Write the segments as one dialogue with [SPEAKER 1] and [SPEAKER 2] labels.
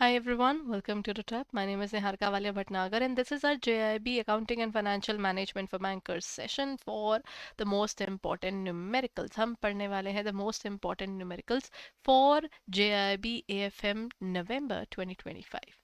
[SPEAKER 1] Hi everyone, welcome to the Tap. My name is Niharika Walia Bhatnagar and this is our JIB Accounting and Financial Management for Bankers session for the most important numericals. हम पढ़ने वाले हैं the most important numericals for JIB AFM November 2025.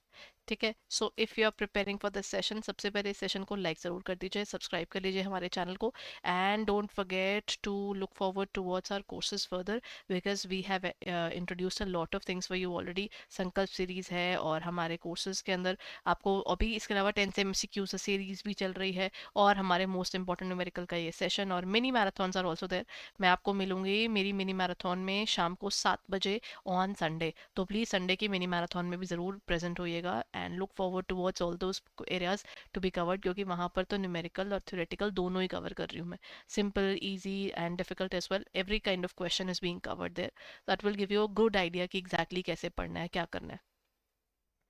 [SPEAKER 1] ठीक है, so if you are preparing for this session, सबसे पहले इस session को लाइक ज़रूर कर दीजिए, सब्सक्राइब कर लीजिए हमारे चैनल को, and don't forget to look forward towards our courses further, because we have introduced a lot of things for you already. Sankalp series है और हमारे कोर्सेज के अंदर आपको अभी इसके अलावा 10 से MCQ सीरीज़ भी चल रही है, और हमारे मोस्ट इंपॉर्टेंट न्यूमेरिकल का ये सेशन और mini marathons are also there. मैं आपको मिलूंगी मेरी मिनी मैराथन में शाम को 7 बजे ऑन संडे, तो प्लीज़ संडे की मिनी मैराथन में भी ज़रूर प्रेजेंट होइएगा, and look forward towards all those areas to be covered, क्योंकि वहाँ पर तो न्यूमेरिकल और थ्योरेटिकल दोनों ही कवर कर रही हूँ मैं. Simple, easy and difficult as well, every kind of question is being covered there. That will give you a good idea कि एग्जैक्टली कैसे पढ़ना है, क्या करना है.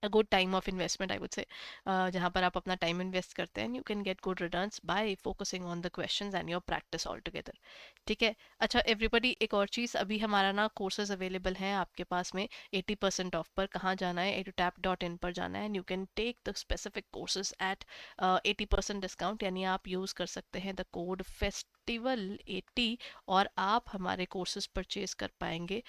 [SPEAKER 1] A good time of investment, I would say, जहाँ पर आप अपना टाइम इन्वेस्ट करते हैं, you can get good returns bye focusing on the questions and your practice all together. ठीक है. अच्छा एवरीबडी, एक और चीज़, अभी हमारा ना कोर्सेज अवेलेबल हैं आपके पास में 80% ऑफ पर. कहाँ जाना है? edutap.in पर जाना है, and you can take the specific courses at 80% discount, यानी आप यूज़ कर सकते हैं द कोड फेस्टिवल80, और आप हमारे कोर्सेज परचेज कर पाएंगे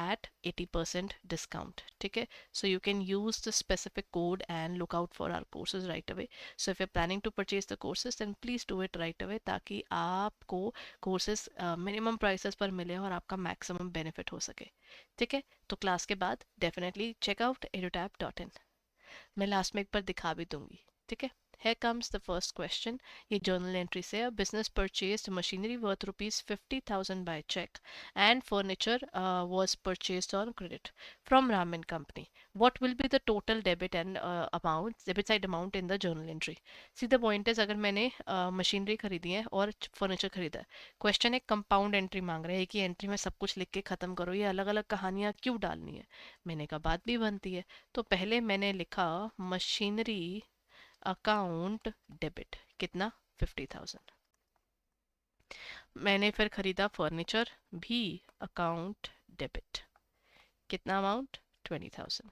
[SPEAKER 1] एट 80% डिस्काउंट. ठीक है. So you can use the specific code and look out for our courses right away. So if you're planning to purchase the courses, then please do it right away, ताकि आपको courses minimum prices पर मिले और आपका maximum benefit हो सके. ठीक है. तो क्लास के बाद definitely check out edutap.in. मैं लास्ट में एक बार दिखा भी दूंगी. ठीक है. Here comes the first question. ये journal entry से है. Business purchased machinery worth rupees 50,000 by check and furniture was purchased on credit from Raman Company. What will be the total debit and debit side amount in the journal entry? सीधा point है, अगर मैंने machinery खरीदी है और furniture खरीदा है, question एक कंपाउंड एंट्री मांग रहा है कि एंट्री में सब कुछ लिख के ख़त्म करो, ये अलग अलग कहानियाँ क्यों डालनी है. मैंने कहा बात भी बनती है, तो पहले मैंने लिखा मशीनरी अकाउंट डेबिट, कितना? 50,000. मैंने फिर खरीदा फर्नीचर भी, अकाउंट डेबिट, कितना अमाउंट? 20,000.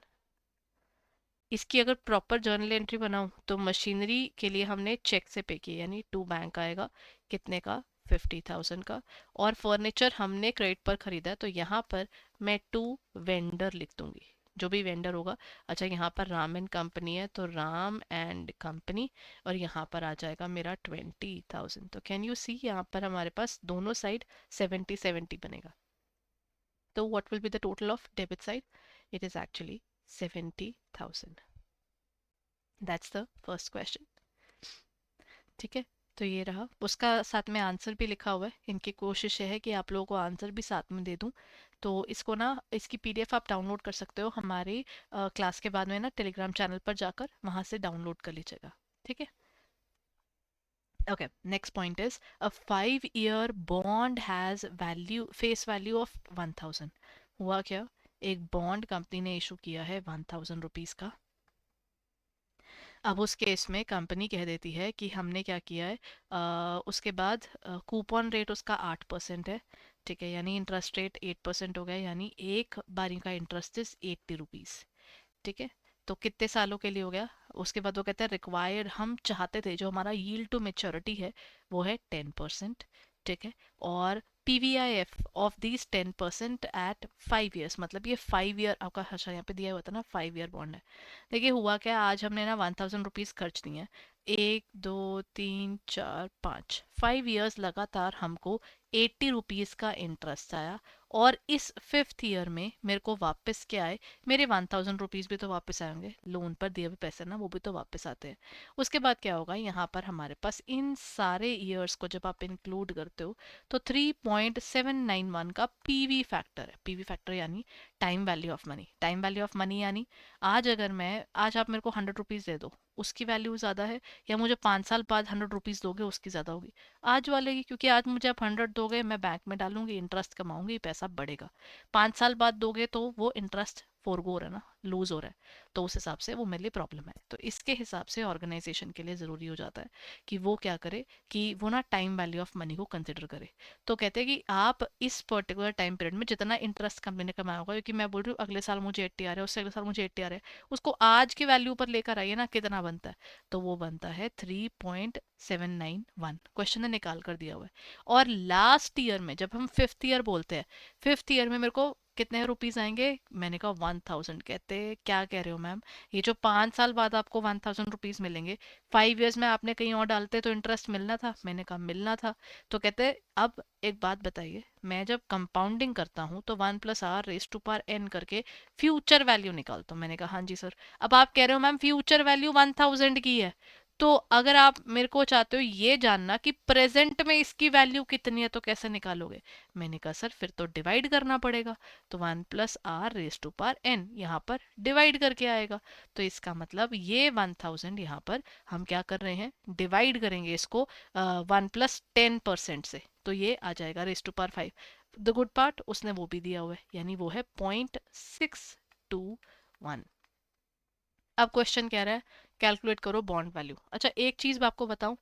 [SPEAKER 1] इसकी अगर प्रॉपर जर्नल एंट्री बनाऊं तो मशीनरी के लिए हमने चेक से पे किया, यानी टू बैंक आएगा, कितने का? 50,000 का. और फर्नीचर हमने क्रेडिट पर खरीदा है, तो यहाँ पर मैं टू वेंडर लिख दूंगी, जो भी वेंडर होगा. अच्छा, यहाँ पर राम एंड कंपनी है, तो राम एंड कंपनी, और यहाँ पर आ जाएगा मेरा 20,000. तो कैन यू सी, यहाँ पर हमारे पास दोनों साइड 70-70 बनेगा. तो what will be the total of debit side? It is actually 70,000. That's the first question. ठीक है. तो ये रहा, उसका साथ में आंसर भी लिखा हुआ है. इनकी कोशिश ये है कि आप लोगों को आंसर भी साथ में दे दूं, तो इसको ना, इसकी PDF आप डाउनलोड कर सकते हो हमारी क्लास के बाद में ना, टेलीग्राम चैनल पर जाकर वहां से डाउनलोड कर लीजिएगा. ठीक है. Okay, next point is a 5-year bond has value, face value of 1,000. हुआ क्या? एक बॉन्ड कंपनी ने इशू किया है 1,000 रुपीज का. अब उस केस में कंपनी कह देती है कि हमने क्या किया है, उसके बाद कूपन रेट उसका 8% है. ठीक है, यानी इंटरेस्ट रेट 8% हो गया, यानी एक बारी का इंटरेस्ट इज 80 रुपीज़. ठीक है. तो कितने सालों के लिए हो गया? उसके बाद वो कहते हैं रिक्वायर्ड, हम चाहते थे जो हमारा यील्ड टू मेच्योरिटी है वो है 10%. ठीक है. और PVIF of these 10% at 5 years, मतलब ये 5 ईयर आपका, अच्छा यहाँ पे दिया हुआ था ना 5 ईयर बॉन्ड है. देखिए हुआ क्या, आज हमने ना 1,000 रुपीज़ खर्च दिए हैं, 1 2 3 4 5, 5 ईयर्स लगातार हमको 80 रुपीज़ का इंटरेस्ट आया. और इस 5th ईयर में मेरे को वापस क्या आए? मेरे 1,000 रुपीज़ भी तो वापस आएंगे, लोन पर दिए हुए पैसे ना, वो भी तो वापस आते हैं. उसके बाद क्या होगा, यहाँ पर हमारे पास इन सारे ईयर्स को जब आप इंक्लूड करते हो, तो 3.791 का PV फैक्टर है. PV फैक्टर यानी time value of money. Time value of money यानी आज अगर मैं, आज आप मेरे को 100 रुपीज़ दे दो, उसकी वैल्यू ज़्यादा है, या मुझे 5 साल बाद 100 रुपीज़ दोगे, उसकी ज़्यादा होगी आज वाले की, क्योंकि आज मुझे आप 100 दोगे, मैं बैंक में डालूंगी, इंटरेस्ट कमाऊंगी, पैसा बढ़ेगा. 5 साल बाद दोगे तो वो इंटरेस्ट फोरगो हो रहा है ना, लूज हो रहा है, तो उस हिसाब से वो मेरे लिए प्रॉब्लम है। तो इसके हिसाब से ऑर्गेनाइजेशन के लिए ज़रूरी हो जाता है कि वो क्या करे कि वो ना टाइम वैल्यू ऑफ मनी को कंसिडर करे। तो कहते हैं कि आप इस पर्टिकुलर टाइम पीरियड में जितना इंटरेस्ट कंपनी ने कमाया होगा, क्योंकि मैं बोल रही हूँ अगले साल मुझे 80 आ रहा है, उससे अगले साल मुझे 80 आ रहा है, उसको आज के वैल्यू पर लेकर आइए ना, कितना बनता है, तो वो बनता है 3.791। क्वेश्चन ने निकाल कर दिया हुआ है। और लास्ट ईयर में जब हम फिफ्थ ईयर बोलते हैं, फिफ्थ ईयर में मेरे को कितने रुपीज आएंगे, मैंने कहा 1000। कहते क्या कह रहे हो मैम, ये जो 5 साल बाद आपको 1000 रुपीज मिलेंगे, 5 ईयर्स में आपने कहीं और डालते तो इंटरेस्ट मिलना था। मैंने कहा मिलना था। तो कहते अब एक बात बताइए, मैं जब कंपाउंडिंग करता हूँ तो 1+r⁴n करके फ्यूचर वैल्यू निकालता हूँ। मैंने कहा हाँ जी सर। अब आप कह रहे हो मैम फ्यूचर वैल्यू 1000 की है, तो अगर आप मेरे को चाहते हो ये जानना कि प्रेजेंट में इसकी वैल्यू कितनी है, तो कैसे निकालोगे। मैंने कहा सर फिर तो डिवाइड करना पड़ेगा। तो 1+r⁴n यहाँ पर डिवाइड करके आएगा। तो इसका मतलब ये 1000 यहाँ पर हम क्या कर रहे हैं, डिवाइड करेंगे इसको 1+10% से, तो ये आ जाएगा raised to power 5। The good part उसने वो भी दिया हुआ है, यानी वो है 0.621। अब क्वेश्चन कह रहा है कैलकुलेट करो बॉन्ड वैल्यू। अच्छा एक चीज मैं आपको बताऊं,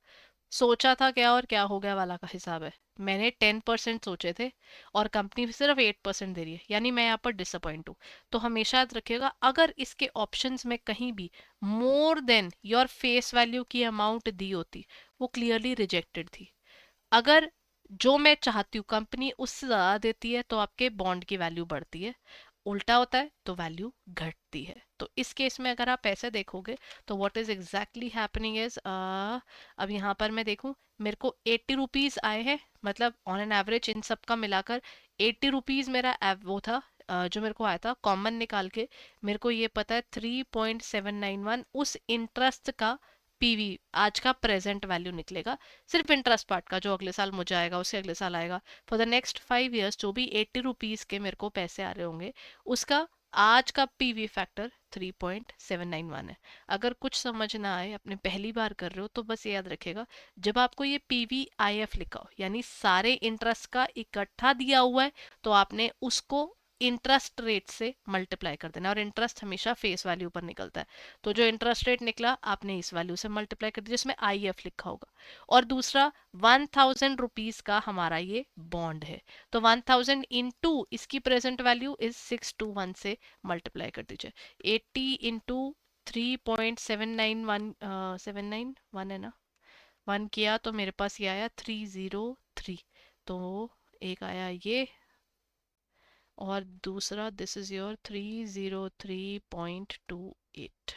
[SPEAKER 1] सोचा था क्या और क्या हो गया वाला का हिसाब है। मैंने 10% सोचे थे और कंपनी सिर्फ 8% दे रही है, यानी मैं यहाँ पर डिसअपॉइंट हूँ। तो हमेशा याद रखिएगा, अगर इसके ऑप्शंस में कहीं भी more than your face value की अमाउंट दी होती, वो क्लियरली रिजेक्टेड थी। अगर जो मैं चाहती हूँ कंपनी उससे ज़्यादा देती है तो आपके बॉन्ड की वैल्यू बढ़ती है, उल्टा होता है तो वैल्यू घटती है। तो इस केस में अगर आप ऐसे देखोगे तो what is exactly happening is, अब यहाँ पर मैं देखूँ, मेरे को 80 रुपीज़ आए हैं, मतलब ऑन एन एवरेज इन सब का मिलाकर 80 रुपीज़ मेरा वो था, जो मेरे को आया था कॉमन निकाल के। मेरे को ये पता है 3.791 उस इंटरेस्ट का पीवी आज का प्रेजेंट वैल्यू निकलेगा, सिर्फ इंटरेस्ट पार्ट का, जो अगले साल मुझे आएगा उससे अगले साल आएगा। फॉर द नेक्स्ट 5 ईयर्स जो भी 80 रुपीज़ के मेरे को पैसे आ रहे होंगे, उसका आज का पीवी फैक्टर 3.791 है। अगर कुछ समझ ना आए, अपने पहली बार कर रहे हो, तो बस ये याद रखेगा, जब आपको ये पीवी आईएफ लिखा हो यानी सारे इंटरेस्ट का इकट्ठा दिया हुआ है, तो आपने उसको इंटरेस्ट रेट से मल्टीप्लाई कर देना, और इंटरेस्ट हमेशा फेस वैल्यू पर निकलता है। तो जो इंटरेस्ट रेट निकला आपने इस वैल्यू से मल्टीप्लाई कर दिया जिसमें आईएफ लिखा होगा। और दूसरा 1000 रुपीज का हमारा ये बॉन्ड है, तो 1000 इंटू इसकी प्रेजेंट वैल्यू इज 621 से मल्टीप्लाई कर दीजिए। 80 इंटू 3.791 791 है ना, 1 किया तो मेरे पास ये आया 303। तो एक आया ये, और दूसरा दिस इज योर 303.28,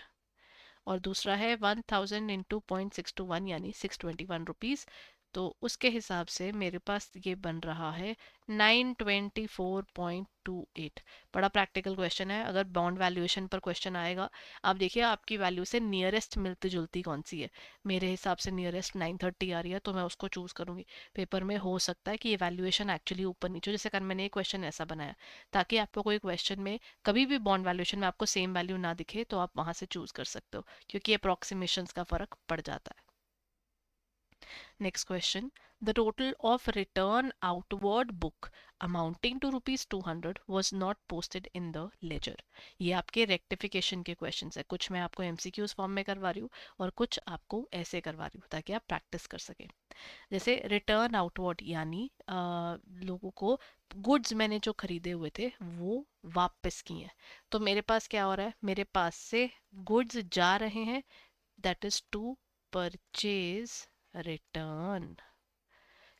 [SPEAKER 1] और दूसरा है 1000 इंटू 0.621 यानी 621 रुपीज़। तो उसके हिसाब से मेरे पास ये बन रहा है 924.28। बड़ा प्रैक्टिकल क्वेश्चन है, अगर बॉन्ड वैल्यूएशन पर क्वेश्चन आएगा, आप देखिए आपकी वैल्यू से नियरेस्ट मिलती जुलती कौन सी है। मेरे हिसाब से नियरेस्ट 930 आ रही है, तो मैं उसको चूज करूंगी। पेपर में हो सकता है कि ये वैल्यूएशन एक्चुअली ऊपर नीचे, जैसे कल मैंने एक क्वेश्चन ऐसा बनाया, ताकि आपको कोई क्वेश्चन में कभी भी बॉन्ड वैल्यूएशन में आपको सेम वैल्यू ना दिखे, तो आप वहां से चूज कर सकते हो, क्योंकि अप्रोक्सीमेशंस का फर्क पड़ जाता है। Next question, the total of return outward book amounting to ₹200 was not posted in the ledger। ये आपके रेक्टिफिकेशन के क्वेश्चन है, कुछ मैं आपको एमसीक्यूज फॉर्म में करवा रही हूँ और कुछ आपको ऐसे करवा रही हूँ ताकि आप प्रैक्टिस कर सकें। जैसे रिटर्न आउटवर्ड यानी लोगों को गुड्स मैंने जो खरीदे हुए थे वो वापस किए हैं। तो मेरे पास क्या हो रहा है, मेरे पास से गुड्स जा रहे हैं, that is to purchase return,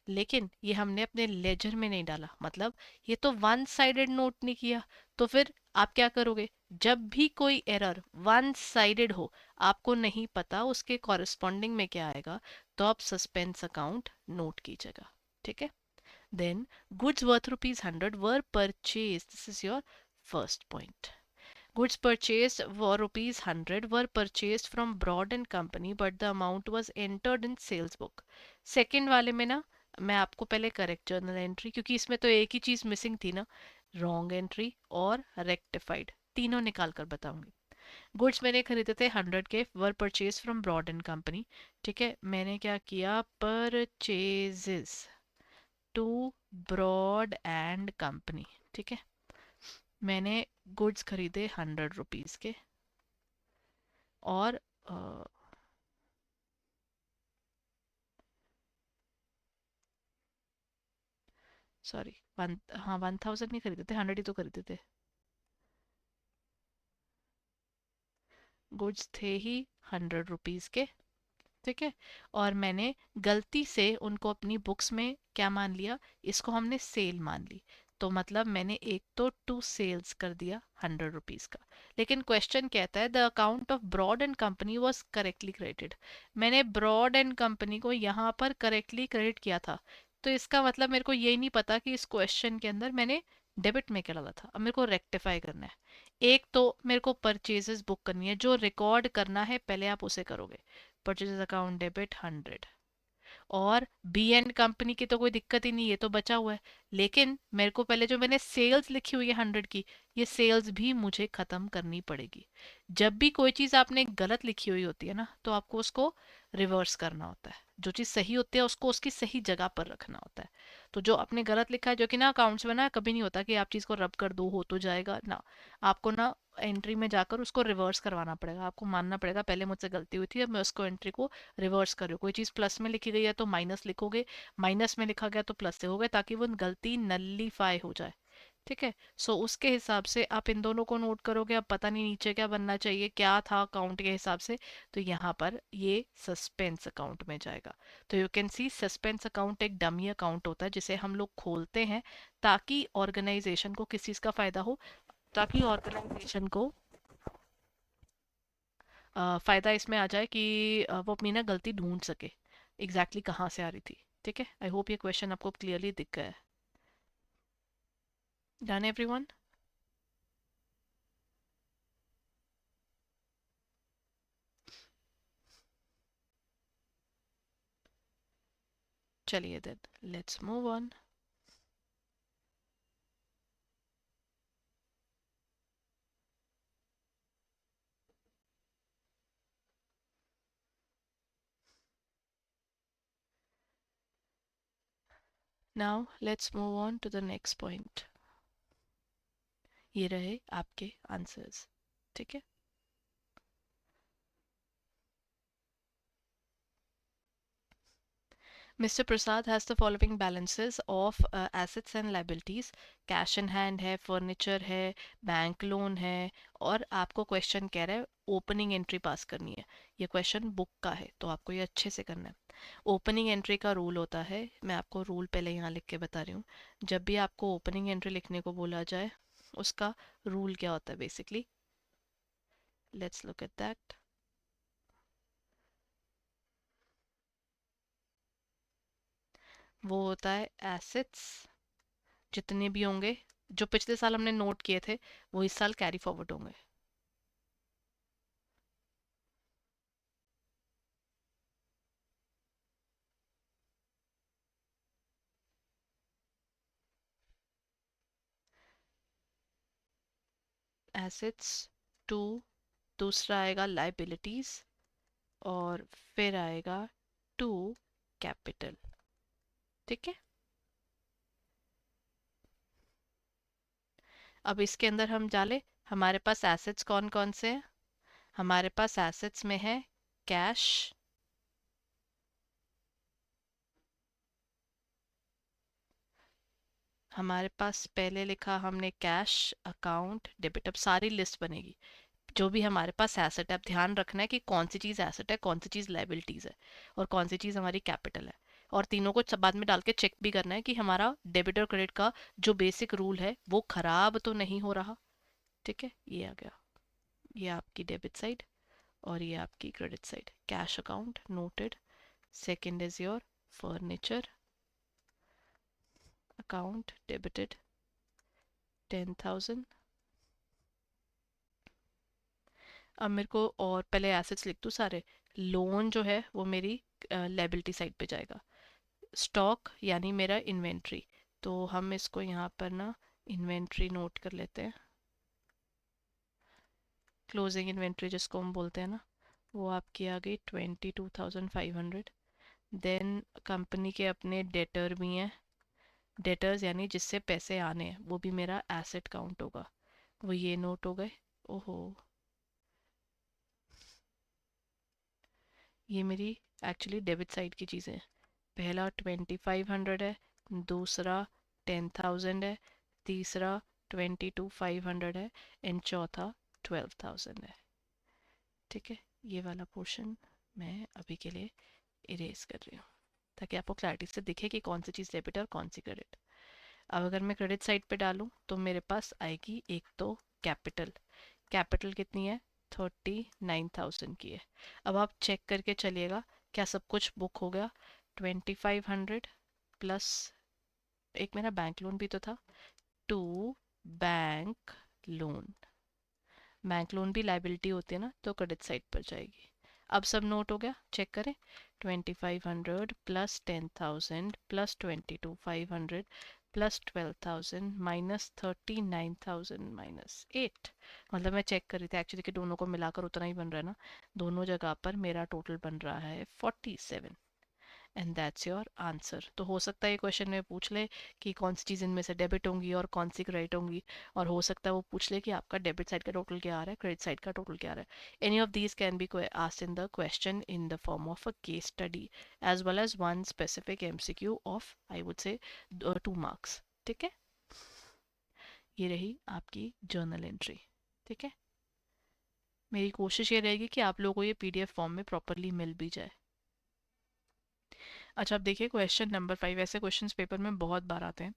[SPEAKER 1] लेकिन ये हमने अपने लेजर में नहीं डाला, मतलब ये तो वन साइडेड नोट नहीं किया। तो फिर आप क्या करोगे, जब भी कोई एरर वन साइडेड हो, आपको नहीं पता उसके कॉरेस्पॉन्डिंग में क्या आएगा, तो आप सस्पेंस अकाउंट नोट कीजिएगा। ठीक है, then goods worth ₹100 were purchase, this is your first point. Goods purchased for ₹100 were purchased from Broad and Company, but the amount was entered in sales book। Second वाले में ना, मैं आपको पहले correct journal entry, क्योंकि इसमें तो एक ही चीज मिसिंग थी ना, रॉन्ग एंट्री और रेक्टिफाइड, तीनों निकाल कर बताऊंगी। गुड्स मैंने खरीदे थे 100 के, were purchase from broad and company. ठीक है, मैंने क्या किया, purchases to broad and company. ठीक है, मैंने गुड्स खरीदे 100 रुपीज़ के, और सॉरी, वन, हाँ 1000 नहीं खरीदे थे, 100 ही तो खरीदे थे। गुड्स थे ही 100 रुपीज़ के, ठीक है। और मैंने गलती से उनको अपनी बुक्स में क्या मान लिया, इसको हमने सेल मान ली। तो मतलब मैंने एक तो टू सेल्स कर दिया 100 रुपीज़ का। लेकिन क्वेश्चन कहता है the account of broad and company was correctly credited. मैंने ब्रॉड एंड कंपनी को यहाँ पर करेक्टली क्रेडिट किया था। तो इसका मतलब मेरे को यही नहीं पता कि इस क्वेश्चन के अंदर मैंने डेबिट में क्या डाला था। अब मेरे को रेक्टिफाई करना है। एक तो मेरे को परचेजेस बुक करनी है, जो रिकॉर्ड करना है पहले आप उसे करोगे। परचेज अकाउंट डेबिट 100, और बी एंड कंपनी की तो कोई दिक्कत ही नहीं, ये तो बचा हुआ है। लेकिन मेरे को पहले जो मैंने सेल्स लिखी हुई है 100 की, ये सेल्स भी मुझे खत्म करनी पड़ेगी। जब भी कोई चीज़ आपने गलत लिखी हुई होती है ना, तो आपको उसको रिवर्स करना होता है। जो चीज़ सही होती है उसको उसकी सही जगह पर रखना होता है। तो जो आपने गलत लिखा है, जो कि ना अकाउंट्स में ना कभी नहीं होता कि आप चीज़ को रब कर दो हो तो जाएगा ना। आपको ना एंट्री में जाकर उसको रिवर्स करवाना पड़ेगा। आपको मानना पड़ेगा पहले मुझसे गलती हुई थी, अब मैं उसको एंट्री को रिवर्स कर रहे हो। कोई चीज़ प्लस में लिखी गई है तो माइनस लिखोगे, माइनस में लिखा गया तो प्लस लिखोगे, ताकि वो गलती नल्लीफाई हो जाए। ठीक है। सो उसके हिसाब से आप इन दोनों को नोट करोगे। अब पता नहीं नीचे क्या बनना चाहिए, क्या था अकाउंट के हिसाब से, तो यहाँ पर ये सस्पेंस अकाउंट में जाएगा। तो you can see suspense account एक डमी अकाउंट होता है जिसे हम लोग खोलते हैं ताकि ऑर्गेनाइजेशन को किस चीज़ का फ़ायदा हो, ताकि ऑर्गेनाइजेशन को फ़ायदा इसमें आ जाए कि वो अपनी ना गलती ढूंढ सके एग्जैक्टली exactly कहाँ से आ रही थी। ठीक है, आई होप ये क्वेश्चन आपको क्लियरली दिख गया है। Done everyone? चलिए then, let's move on. Now let's move on to the next point. ये रहे आपके आंसर्स। ठीक है। Mr. Prasad has the following balances of assets and liabilities. Cash in hand है, फर्नीचर है, बैंक लोन है, और आपको क्वेश्चन कह रहा है ओपनिंग एंट्री पास करनी है। ये क्वेश्चन बुक का है तो आपको ये अच्छे से करना है। ओपनिंग एंट्री का रूल होता है, मैं आपको रूल पहले यहाँ लिख के बता रही हूँ। जब भी आपको ओपनिंग एंट्री लिखने को बोला जाए, उसका रूल क्या होता है basically, let's look at that. वो होता है एसेट्स जितने भी होंगे, जो पिछले साल हमने नोट किए थे, वो इस साल कैरी फॉरवर्ड होंगे। एसेट्स टू, दूसरा आएगा लाइबिलिटीज, और फिर आएगा टू कैपिटल। ठीक है। अब इसके अंदर हम डाले, हमारे पास एसेट्स कौन कौन से हैं। हमारे पास एसेट्स में है कैश, हमारे पास पहले लिखा हमने कैश अकाउंट डेबिट। अब सारी लिस्ट बनेगी जो भी हमारे पास एसेट है। अब ध्यान रखना है कि कौन सी चीज़ एसेट है, कौन सी चीज़ लाइबिलिटीज़ है, और कौन सी चीज़ हमारी कैपिटल है। और तीनों को बाद में डाल के चेक भी करना है कि हमारा डेबिट और क्रेडिट का जो बेसिक रूल है वो खराब तो नहीं हो रहा। ठीक है, ये आ गया। ये आपकी डेबिट साइड और ये आपकी credit side. Cash account noted. Second is your furniture account debited 10,000। अब मेरे को और पहले एसेट्स लिख दूँ सारे। लोन जो है वो मेरी लाइबिलिटी साइड पे जाएगा। स्टॉक यानी मेरा इन्वेंट्री, तो हम इसको यहाँ पर ना इन्वेंट्री नोट कर लेते हैं। क्लोजिंग इन्वेंट्री जिसको हम बोलते हैं ना, वो आपकी आ गई 22,500। देन कंपनी के अपने डेटर भी हैं। डेटर्स यानी जिससे पैसे आने हैं, वो भी मेरा एसेट काउंट होगा। वो ये नोट हो गए। ओहो, ये मेरी एक्चुअली डेबिट साइड की चीज़ें हैं। पहला 2500 है, दूसरा 10,000 है, तीसरा 22,500 है, एंड चौथा 12,000 है। ठीक है, ये वाला पोर्शन मैं अभी के लिए इरेज कर रही हूँ, ताकि आपको क्लैरिटी से दिखे कि कौन सी चीज़ डेबिट है और कौन सी क्रेडिट। अब अगर मैं क्रेडिट साइड पे डालूँ तो मेरे पास आएगी एक तो कैपिटल। कैपिटल कितनी है? 39,000 की है। अब आप चेक करके चलिएगा क्या सब कुछ बुक हो गया। 2500 प्लस एक मेरा बैंक लोन भी तो था, to bank loan. Bank loan भी लाइबिलिटी होती है ना, तो क्रेडिट साइड पर जाएगी। अब सब नोट हो गया, चेक करें। 2500 plus 10,000 plus 22,500 plus 12,000 minus 39,000 minus 8। मतलब मैं चेक कर रही थी एक्चुअली कि दोनों को मिलाकर उतना ही बन रहा है ना। दोनों जगह पर मेरा टोटल बन रहा है 47, एंड दैट्स योर आंसर। तो हो सकता है ये क्वेश्चन में पूछ ले कि कौन सी चीज़ इनमें से डेबिट होंगी और कौन सी क्रेडिट होंगी, और हो सकता है वो पूछ ले कि आपका डेबिट साइड का टोटल क्या आ रहा है, क्रेडिट साइड का टोटल क्या आ रहा है। Any of these can be asked in the question in the form of a case study as well as one specific MCQ of I would say 2 marks. ठीक है, ये रही आपकी जर्नल एंट्री। ठीक है, मेरी कोशिश ये रहेगी कि आप लोगों को ये पीडीएफ फॉर्म में प्रॉपरली मिल भी जाए। अच्छा, अब देखिए क्वेश्चन नंबर 5। ऐसे क्वेश्चंस पेपर में बहुत बार आते हैं।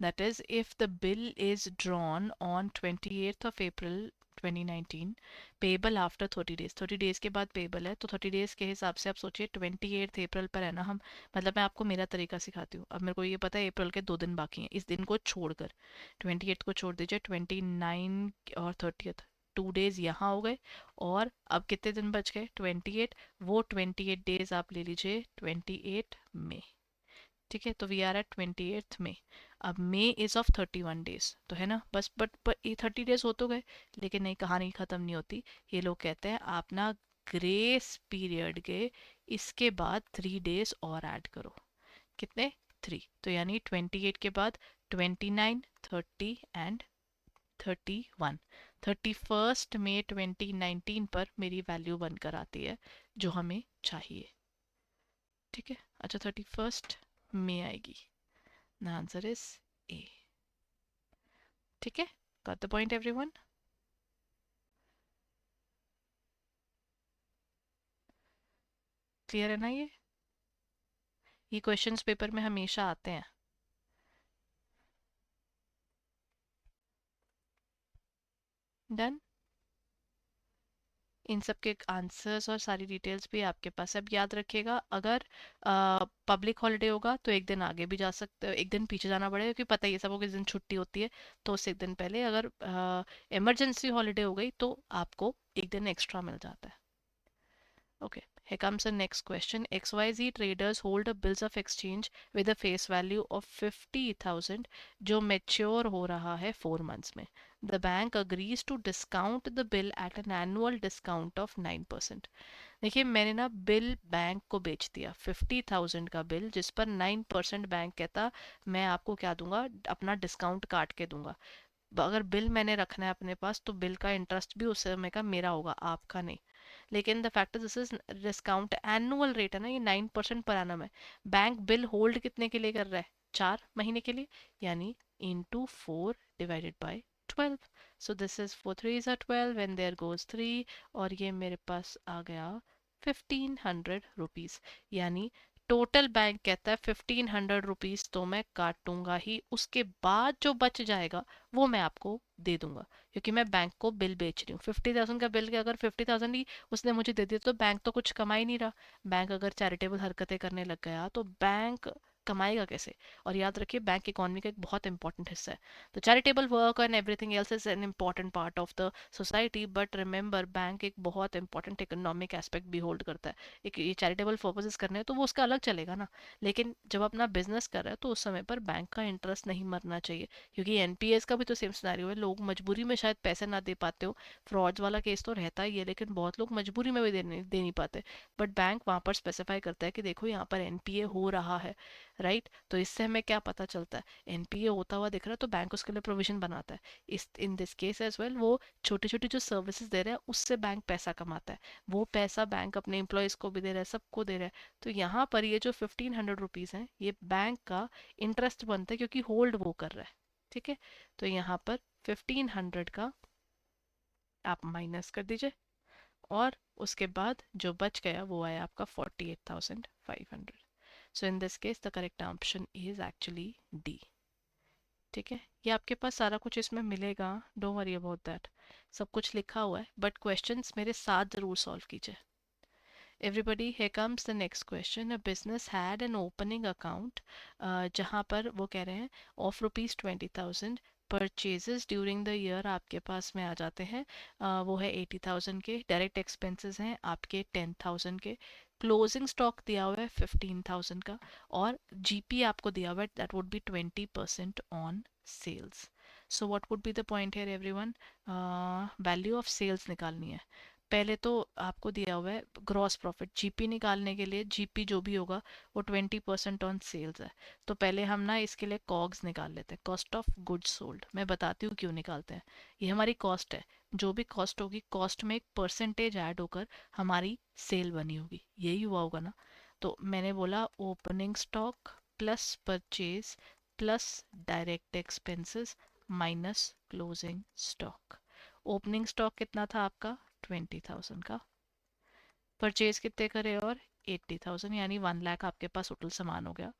[SPEAKER 1] That is if the bill is drawn on 28 April 2019, payable after 30 days. 30 days के बाद पेबल है, तो 30 डेज के हिसाब से आप सोचिए 28 अप्रैल पर है ना हम। मतलब मैं आपको मेरा तरीका सिखाती हूँ। अब मेरे को ये पता है अप्रैल के 2 दिन बाकी हैं, इस दिन को छोड़कर 28 को छोड़ दीजिए, 29 और 30th, 2 डेज यहाँ हो गए। और अब कितने दिन बच गए? 28। वो 28 डेज आप ले लीजिए 28 मई। ठीक है, तो वी आर एट 28 मई। अब मे इज ऑफ 31 डेज, तो है ना बस। बट ये 30 डेज हो तो गए, लेकिन नहीं, कहानी खत्म नहीं होती। ये लोग कहते हैं आप ना ग्रेस पीरियड के इसके बाद 3 डेज और ऐड करो। कितने? 3। तो यानी 28 के बाद 29, 30 एंड 31। 31 मई 2019 पर मेरी वैल्यू बनकर आती है जो हमें चाहिए। ठीक है, अच्छा 31 मई आएगी। The answer is a. ठीक है, got the point everyone? Clear है ना ये क्वेश्चंस पेपर में हमेशा आते हैं। डन। इन सब के आंसर्स और सारी डिटेल्स भी आपके पास है। अब याद रखिएगा, अगर पब्लिक हॉलीडे होगा तो एक दिन आगे भी जा सकते हो, एक दिन पीछे जाना पड़ेगा, क्योंकि पता ही है सबको किस दिन छुट्टी होती है। तो उससे एक दिन पहले अगर इमरजेंसी हॉलीडे हो गई तो आपको एक दिन एक्स्ट्रा मिल जाता है। Okay, here comes the next question. XYZ traders hold a bills of exchange with a face value of 50,000 जो mature हो रहा है 4 months में. The bank agrees to discount the bill at an annual discount of 9%. देखिए मैंने ना bill bank को बेच दिया, 50,000 का बिल, जिस पर 9% बैंक कहता मैं आपको क्या दूंगा, अपना डिस्काउंट काट के दूंगा। अगर बिल मैंने रखना है अपने पास तो बिल का इंटरेस्ट भी उस समय का मेरा होगा, आपका नहीं। लेकिन the fact this is discount annual rate है ना, ये 9% पर एनम है। बैंक बिल होल्ड कितने के लिए कर रहा है? 4 महीने के लिए, यानी into 4/12। So this is 4 3 12 and there goes 3, और ये मेरे पास आ गया 1,500 रुपीज। यानी टोटल बैंक कहता है 1,500 रुपीज तो मैं काटूंगा ही, उसके बाद जो बच जाएगा वो मैं आपको दे दूंगा, क्योंकि मैं बैंक को बिल बेच रही हूँ। 50,000 का बिल के अगर 50,000 ही उसने मुझे दे दिया तो बैंक तो कुछ कमा ही नहीं रहा। बैंक अगर चैरिटेबल हरकतें करने लग गया तो बैंक कमाएगा कैसे? और याद रखिए बैंक इकोनॉमी का एक बहुत इंपॉर्टेंट हिस्सा है। तो charitable work and everything else is an important part of the society, but remember bank एक बहुत इंपॉर्टेंट इकोनॉमिक एस्पेक्ट भी होल्ड करता है। एक ये चैरिटेबल पर्पजेस करने हैं तो वो उसका अलग चलेगा ना, लेकिन जब अपना बिजनेस कर रहा है तो उस समय पर बैंक का इंटरेस्ट नहीं मरना चाहिए। क्योंकि एनपीएस का भी तो सेम सिनेरियो है, लोग मजबूरी में शायद पैसे ना दे पाते हो। फ्रॉड्स वाला केस तो रहता ही है, लेकिन बहुत लोग मजबूरी में भी दे नहीं पाते। बट बैंक वहाँ पर स्पेसिफाई करता है कि देखो यहाँ पर एनपीए हो रहा है, राइट। तो इससे हमें क्या पता चलता है, एनपीए होता हुआ दिख रहा है तो बैंक उसके लिए प्रोविजन बनाता है। इस in this case as well वो छोटी छोटी जो सर्विसेज दे रहा है उससे बैंक पैसा कमाता है, वो पैसा बैंक अपने एम्प्लॉयज को भी दे रहा है, सबको दे रहा है। तो यहाँ पर ये जो 1500 रुपीज है ये बैंक का इंटरेस्ट बनता है क्योंकि होल्ड वो कर रहा है। ठीक है, तो यहाँ पर 1500 का आप माइनस कर दीजिए, और उसके बाद जो बच गया वो आया आपका 48,500। So in this case the correct option is actually D. ठीक है, ये आपके पास सारा कुछ इसमें मिलेगा, डोंट वरी अबाउट दैट, सब कुछ लिखा हुआ है, बट क्वेश्चंस मेरे साथ जरूर सॉल्व कीजिए। Everybody, here comes the next question. A business had an opening account जहाँ पर वो कह रहे हैं of rupees 20,000, purchases during the year आपके पास में आ जाते हैं, वो है 80,000 के, डायरेक्ट एक्सपेंसेस हैं आपके 10,000 के, क्लोजिंग स्टॉक दिया हुआ है 15,000 का, और जीपी आपको दिया हुआ है that would be 20% on sales. So what would be the point here everyone, value of sales निकालनी है। पहले तो आपको दिया हुआ है ग्रॉस प्रॉफिट, जीपी निकालने के लिए जीपी जो भी होगा वो 20% ऑन सेल्स है। तो पहले हम ना इसके लिए कॉग्स निकाल लेते हैं, कॉस्ट ऑफ गुड्स सोल्ड। मैं बताती हूँ क्यों निकालते हैं। ये हमारी कॉस्ट है, जो भी कॉस्ट होगी कॉस्ट में एक परसेंटेज ऐड होकर हमारी सेल बनी होगी, यही हुआ होगा ना। तो मैंने बोला opening stock plus purchase plus direct expenses minus closing stock. Opening stock कितना था आपका 20,000 का, परचेज कितने करे और 80,000, यानी 1 लाख आपके पास टोटल सामान हो गया।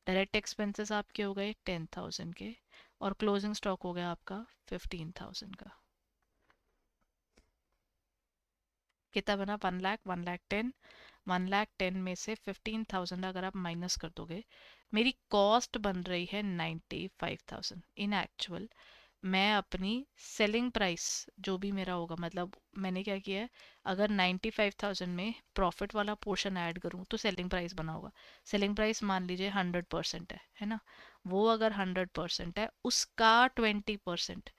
[SPEAKER 1] डायरेक्ट एक्सपेंसेस आपके हो गए 10,000 के, और क्लोजिंग स्टॉक हो गया आपका 15,000 का। कितना बना 1 लाख, 1 लाख 10, 1 लाख 10 में से 15,000 अगर आप माइनस कर दोगे, मेरी कॉस्ट बन रही है 95,000। इन एक्चुअल मैं अपनी सेलिंग प्राइस जो भी मेरा होगा, मतलब मैंने क्या किया है, अगर 95,000 में प्रॉफिट वाला पोर्शन ऐड करूँ तो सेलिंग प्राइस बना होगा। सेलिंग प्राइस मान लीजिए 100% है ना, वो अगर 100% है उसका 20%,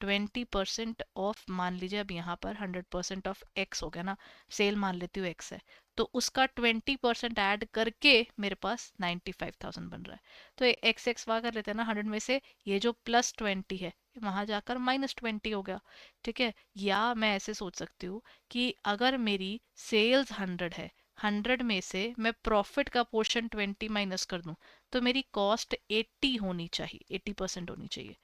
[SPEAKER 1] 20% ऑफ मान लीजिए, अब यहाँ पर 100% ऑफ एक्स हो गया ना, सेल मान लेती हूँ एक्स है, तो उसका 20% ऐड करके मेरे पास 95,000 बन रहा है। तो एक्स एक्स वाह कर लेते हैं ना, 100 में से ये जो +20 है वहां जाकर -20 हो गया। ठीक है, या मैं ऐसे सोच सकती हूँ कि अगर मेरी सेल्स 100 है, 100 में से मैं प्रॉफिट का पोर्शन 20 माइनस कर दूं, तो मेरी कॉस्ट 80 होनी चाहिए, 80% होनी चाहिए।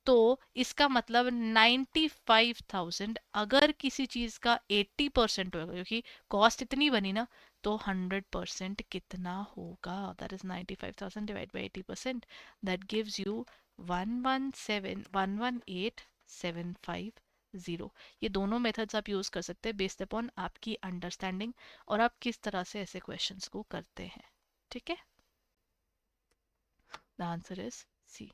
[SPEAKER 1] तो इसका मतलब 95,000 अगर किसी चीज का 80% होगा, क्योंकि कॉस्ट इतनी बनी ना, तो 100% कितना होगा, that is 95,000 divide by 80%, that gives you 117,118,750। ये दोनों मेथड्स आप यूज कर सकते हैं बेस्ड अपॉन आपकी अंडरस्टैंडिंग और आप किस तरह से ऐसे क्वेश्चंस को करते हैं। ठीक है, द आंसर इज सी।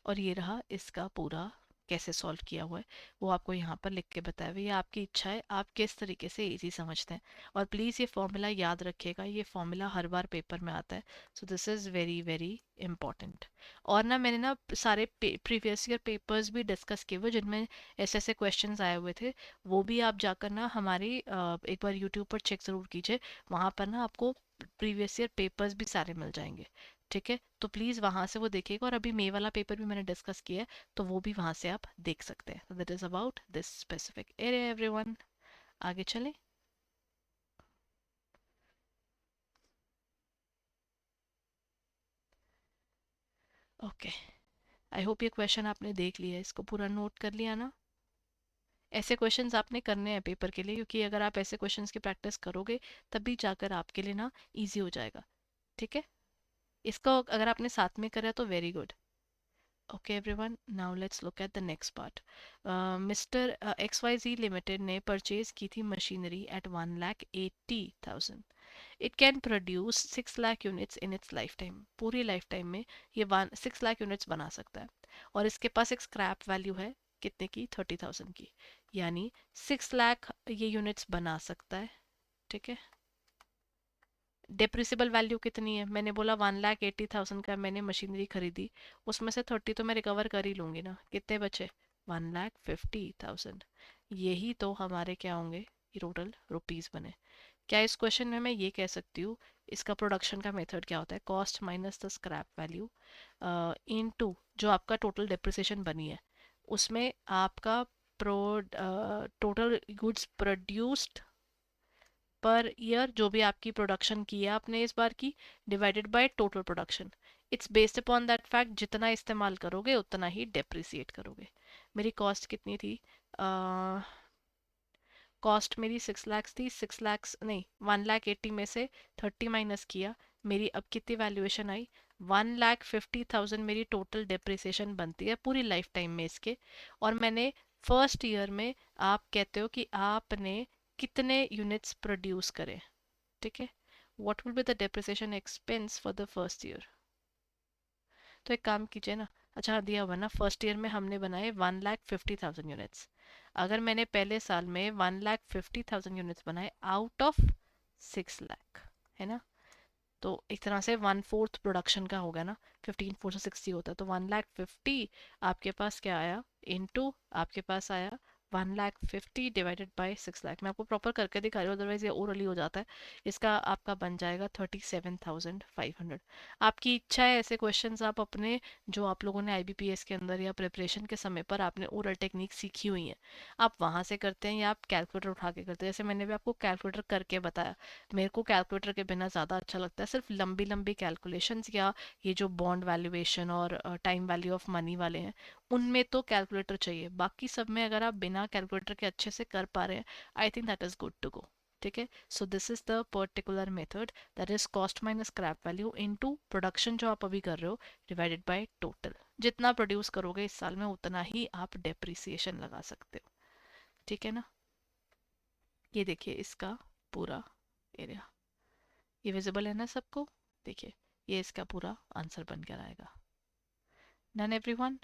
[SPEAKER 1] और ये रहा इसका पूरा कैसे सॉल्व किया हुआ है, वो आपको यहाँ पर लिख के बताया हुआ है। ये आपकी इच्छा है आप किस तरीके से इजी समझते हैं। और प्लीज़ ये फॉर्मूला याद रखिएगा, ये फॉर्मूला हर बार पेपर में आता है, so this is very very important. और ना मैंने ना सारे प्रीवियस ईयर पेपर्स भी डिस्कस किए हुए जिनमें ऐसे ऐसे क्वेश्चन आए हुए थे, वो भी आप जाकर ना हमारी एक बार यूट्यूब पर चेक ज़रूर कीजिए, वहाँ पर ना आपको प्रीवियस ईयर पेपर्स भी सारे मिल जाएंगे। ठीक है, तो प्लीज़ वहाँ से वो देखिएगा, और अभी मे वाला पेपर भी मैंने डिस्कस किया है, तो वो भी वहाँ से आप देख सकते हैं। That is about this specific area everyone. आगे चलें। ओके, आई होप ये क्वेश्चन आपने देख लिया, इसको पूरा नोट कर लिया ना। ऐसे क्वेश्चंस आपने करने हैं पेपर के लिए, क्योंकि अगर आप ऐसे क्वेश्चंस की प्रैक्टिस करोगे तभी जाकर आपके लिए ना ईजी हो जाएगा। ठीक है, इसको अगर आपने साथ में करा तो very good. Okay everyone, now let's look at the next part. Mr. XYZ Limited ने परचेज की थी machinery at 1,80,000। It can produce 6 lakh units in its life time, पूरी लाइफ टाइम में ये 6 लाख यूनिट्स बना सकता है। और इसके पास एक स्क्रैप वैल्यू है कितने की, 30,000 की, यानी 6 लाख ये यूनिट्स बना सकता है। ठीक है, डेप्रिसिबल वैल्यू कितनी है, मैंने बोला 1,80,000 का मैंने मशीनरी खरीदी, उसमें से 30 तो मैं रिकवर कर ही लूंगी ना, कितने बचे 1,50,000। यही तो हमारे क्या होंगे, टोटल रुपीस बने। क्या इस क्वेश्चन में मैं ये कह सकती हूँ इसका प्रोडक्शन का मेथड क्या होता है, cost minus the scrap value into जो आपका टोटल डिप्रिसिएशन बनी है, उसमें आपका pro total goods produced per year, जो भी आपकी प्रोडक्शन की है आपने इस बार की, divided by total production. It's based upon that fact, जितना इस्तेमाल करोगे उतना ही डेप्रिसिएट करोगे। मेरी कॉस्ट कितनी थी, कॉस्ट मेरी 6 लाख थी, 6 लाख नहीं 1,80,000 में से 30 माइनस किया, मेरी अब कितनी वैल्यूएशन आई, 1,50,000 मेरी टोटल डेप्रिसिएशन बनती है पूरी लाइफ टाइम में इसके। और मैंने फर्स्ट ईयर में, आप कहते हो कि आपने कितने यूनिट्स प्रोड्यूस करे, ठीक है, what will be the depreciation expense for the first year. तो एक काम कीजिए ना, अच्छा हाँ, दिया हुआ ना, फर्स्ट ईयर में हमने बनाए 1,50,000 यूनिट्स। अगर मैंने पहले साल में 1,50,000 यूनिट्स बनाए आउट ऑफ 6 लाख, है ना, तो एक तरह से 1/4 प्रोडक्शन का होगा ना, 15 4 60 होता है, तो 1,50,000 आपके पास क्या आया, इनटू आपके पास आया 1,50,000 डिवाइडेड बाय 6 लाख। मैं आपको प्रॉपर करके दिखा रही हूँ, अदरवाइज ये ओरली हो जाता है। इसका आपका बन जाएगा 37,500। आपकी इच्छा है ऐसे क्वेश्चंस आप अपने, जो आप लोगों ने आईबीपीएस के अंदर या प्रिपरेशन के समय पर आपने ओरल टेक्निक सीखी हुई है, आप वहाँ से करते हैं या आप कैलकुलेटर उठा के करते हैं। जैसे मैंने भी आपको कैलकुलेटर करके बताया, मेरे को कैलकुलेटर के बिना ज़्यादा अच्छा लगता है। सिर्फ लंबी लंबी कैलकुलेशंस या ये जो बॉन्ड वैल्यूएशन और टाइम वैल्यू ऑफ मनी वाले हैं, उनमें तो कैलकुलेटर चाहिए। बाकी सब में अगर आप बिना कैलकुलेटर के अच्छे से कर पा रहे हैं, I think that is good to go. ठीक है, so this is the particular method, that is cost minus scrap value into production जो आप अभी कर रहे हो, डिवाइडेड बाय टोटल। जितना प्रोड्यूस करोगे इस साल में उतना ही आप डेप्रिसिएशन लगा सकते हो। ठीक है ना, ये देखिए इसका पूरा एरिया, ये विजिबल है ना सबको, देखिए ये इसका पूरा आंसर बन कर आएगा। Done everyone,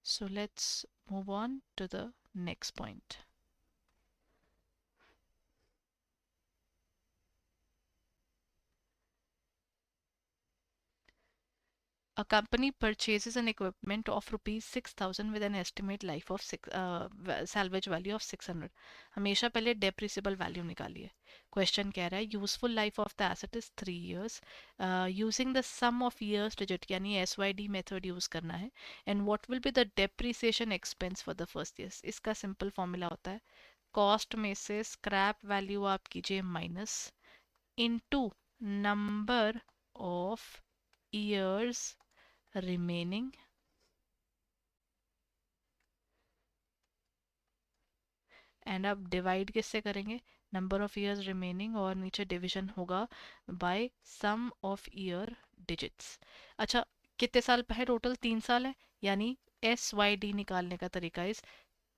[SPEAKER 1] so let's move on to the next point. A company purchases an equipment of rupees 6,000 with an estimate life of salvage value of 600। हमेशा पहले depreciable value निकालिए। क्वेश्चन कह रहा है useful life of the asset is 3 years, using the sum of years digit यानी SYD method use करना है, and what will be the depreciation expense for the first year. इसका सिंपल फॉर्मूला होता है, कॉस्ट में से स्क्रैप वैल्यू आप कीजिए minus, into number of years remaining, and आप डिवाइड किससे करेंगे, नंबर ऑफ ईयर्स रिमेनिंग और नीचे डिवीजन होगा by sum of year digits. अच्छा, कितने साल है टोटल, 3 साल है, यानी SYD निकालने का तरीका इस,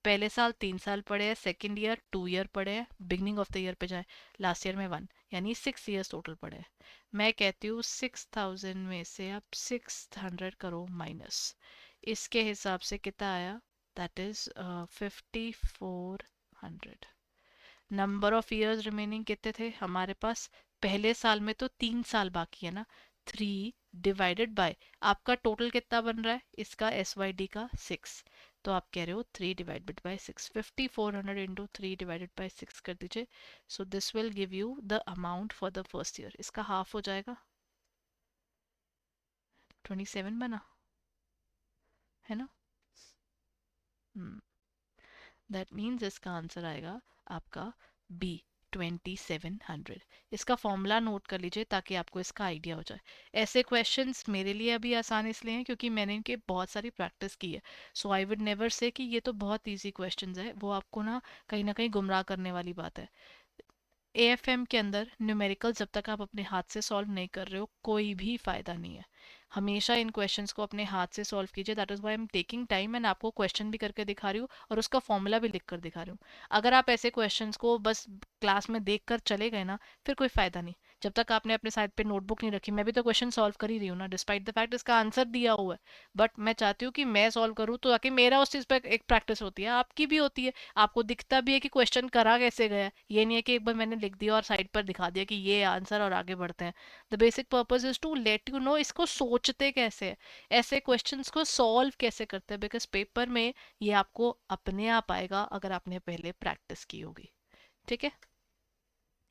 [SPEAKER 1] पहले साल 3 साल पड़े हैं, सेकेंड ईयर 2 ईयर पड़े हैं, बिगनिंग ऑफ द ईयर पे जाए, लास्ट ईयर में 1, यानी 6 ईयर्स टोटल पड़े हैं। मैं कहती हूँ 6,000 में से आप 600 करो माइनस, इसके हिसाब से कितना आया, that is 5,400। Number of years remaining कितने थे हमारे पास, पहले साल में तो 3 साल बाकी है ना, 3 डिवाइडेड बाय आपका टोटल कितना बन रहा है इसका SYD का 6, तो आप कह रहे हो 3 divided by 6, 5,400 into 3 divided by 6 कर दीजिए। So this will give you the amount for the first year, इसका हाफ हो जाएगा, 27 बना, है ना। दैट मीन्स इसका आंसर आएगा आपका बी, 2,700। इसका फॉर्मूला नोट कर लीजिए ताकि आपको इसका आइडिया हो जाए। ऐसे क्वेश्चंस मेरे लिए अभी आसान इसलिए हैं क्योंकि मैंने इनके बहुत सारी प्रैक्टिस की है। सो आई वुड नेवर से कि ये तो बहुत इजी क्वेश्चंस है, वो आपको ना कहीं गुमराह करने वाली बात है। AFM के अंदर न्यूमेरिकल जब तक आप अपने हाथ से सॉल्व नहीं कर रहे हो कोई भी फायदा नहीं है। हमेशा इन क्वेश्चंस को अपने हाथ से सॉल्व कीजिए, that is why I am taking time and आपको क्वेश्चन भी करके दिखा रही हूँ और उसका फॉर्मूला भी लिख कर दिखा रही हूँ। अगर आप ऐसे क्वेश्चंस को बस क्लास में देख कर चले गए ना, फिर कोई फायदा नहीं। जब तक आपने अपने साइड पे नोटबुक नहीं रखी, मैं भी तो क्वेश्चन सॉल्व कर ही रही हूँ ना, डिस्पाइट द फैक्ट इसका आंसर दिया हुआ है, बट मैं चाहती हूँ कि मैं सॉल्व करूँ तो ताकि मेरा उस चीज़ पर एक प्रैक्टिस होती है, आपकी भी होती है, आपको दिखता भी है कि क्वेश्चन करा कैसे गया है। ये नहीं है कि एक बार मैंने लिख दिया और साइड पर दिखा दिया कि ये आंसर और आगे बढ़ते हैं। The basic purpose is to let you know इसको सोचते कैसे है, ऐसे क्वेश्चंस को सॉल्व कैसे करते हैं, बिकॉज पेपर में ये आपको अपने आप आएगा अगर आपने पहले प्रैक्टिस की होगी। ठीक है,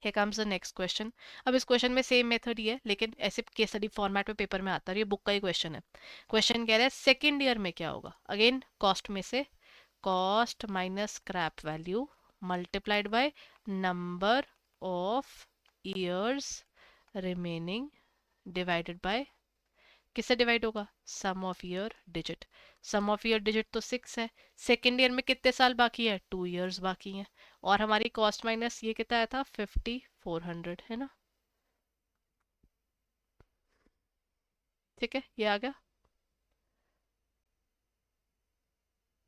[SPEAKER 1] Here comes the next question. अब इस क्वेश्चन में सेम मेथड ही है, लेकिन ऐसे केस स्टडी फॉर्मेट में पेपर में आता है, ये बुक का ही क्वेश्चन है. क्वेश्चन कह रहा है सेकेंड ईयर में क्या होगा. अगेन कॉस्ट में से cost minus scrap value multiplied by number of years remaining divided by, किससे डिवाइड होगा, sum of year digit. Sum of year digit तो 6 है. सेकेंड ईयर में कितने साल बाकी है, 2 ईयर्स बाकी हैं. और हमारी कॉस्ट माइनस ये कितना आया था, 5400 है ना. ठीक है, ये आ गया.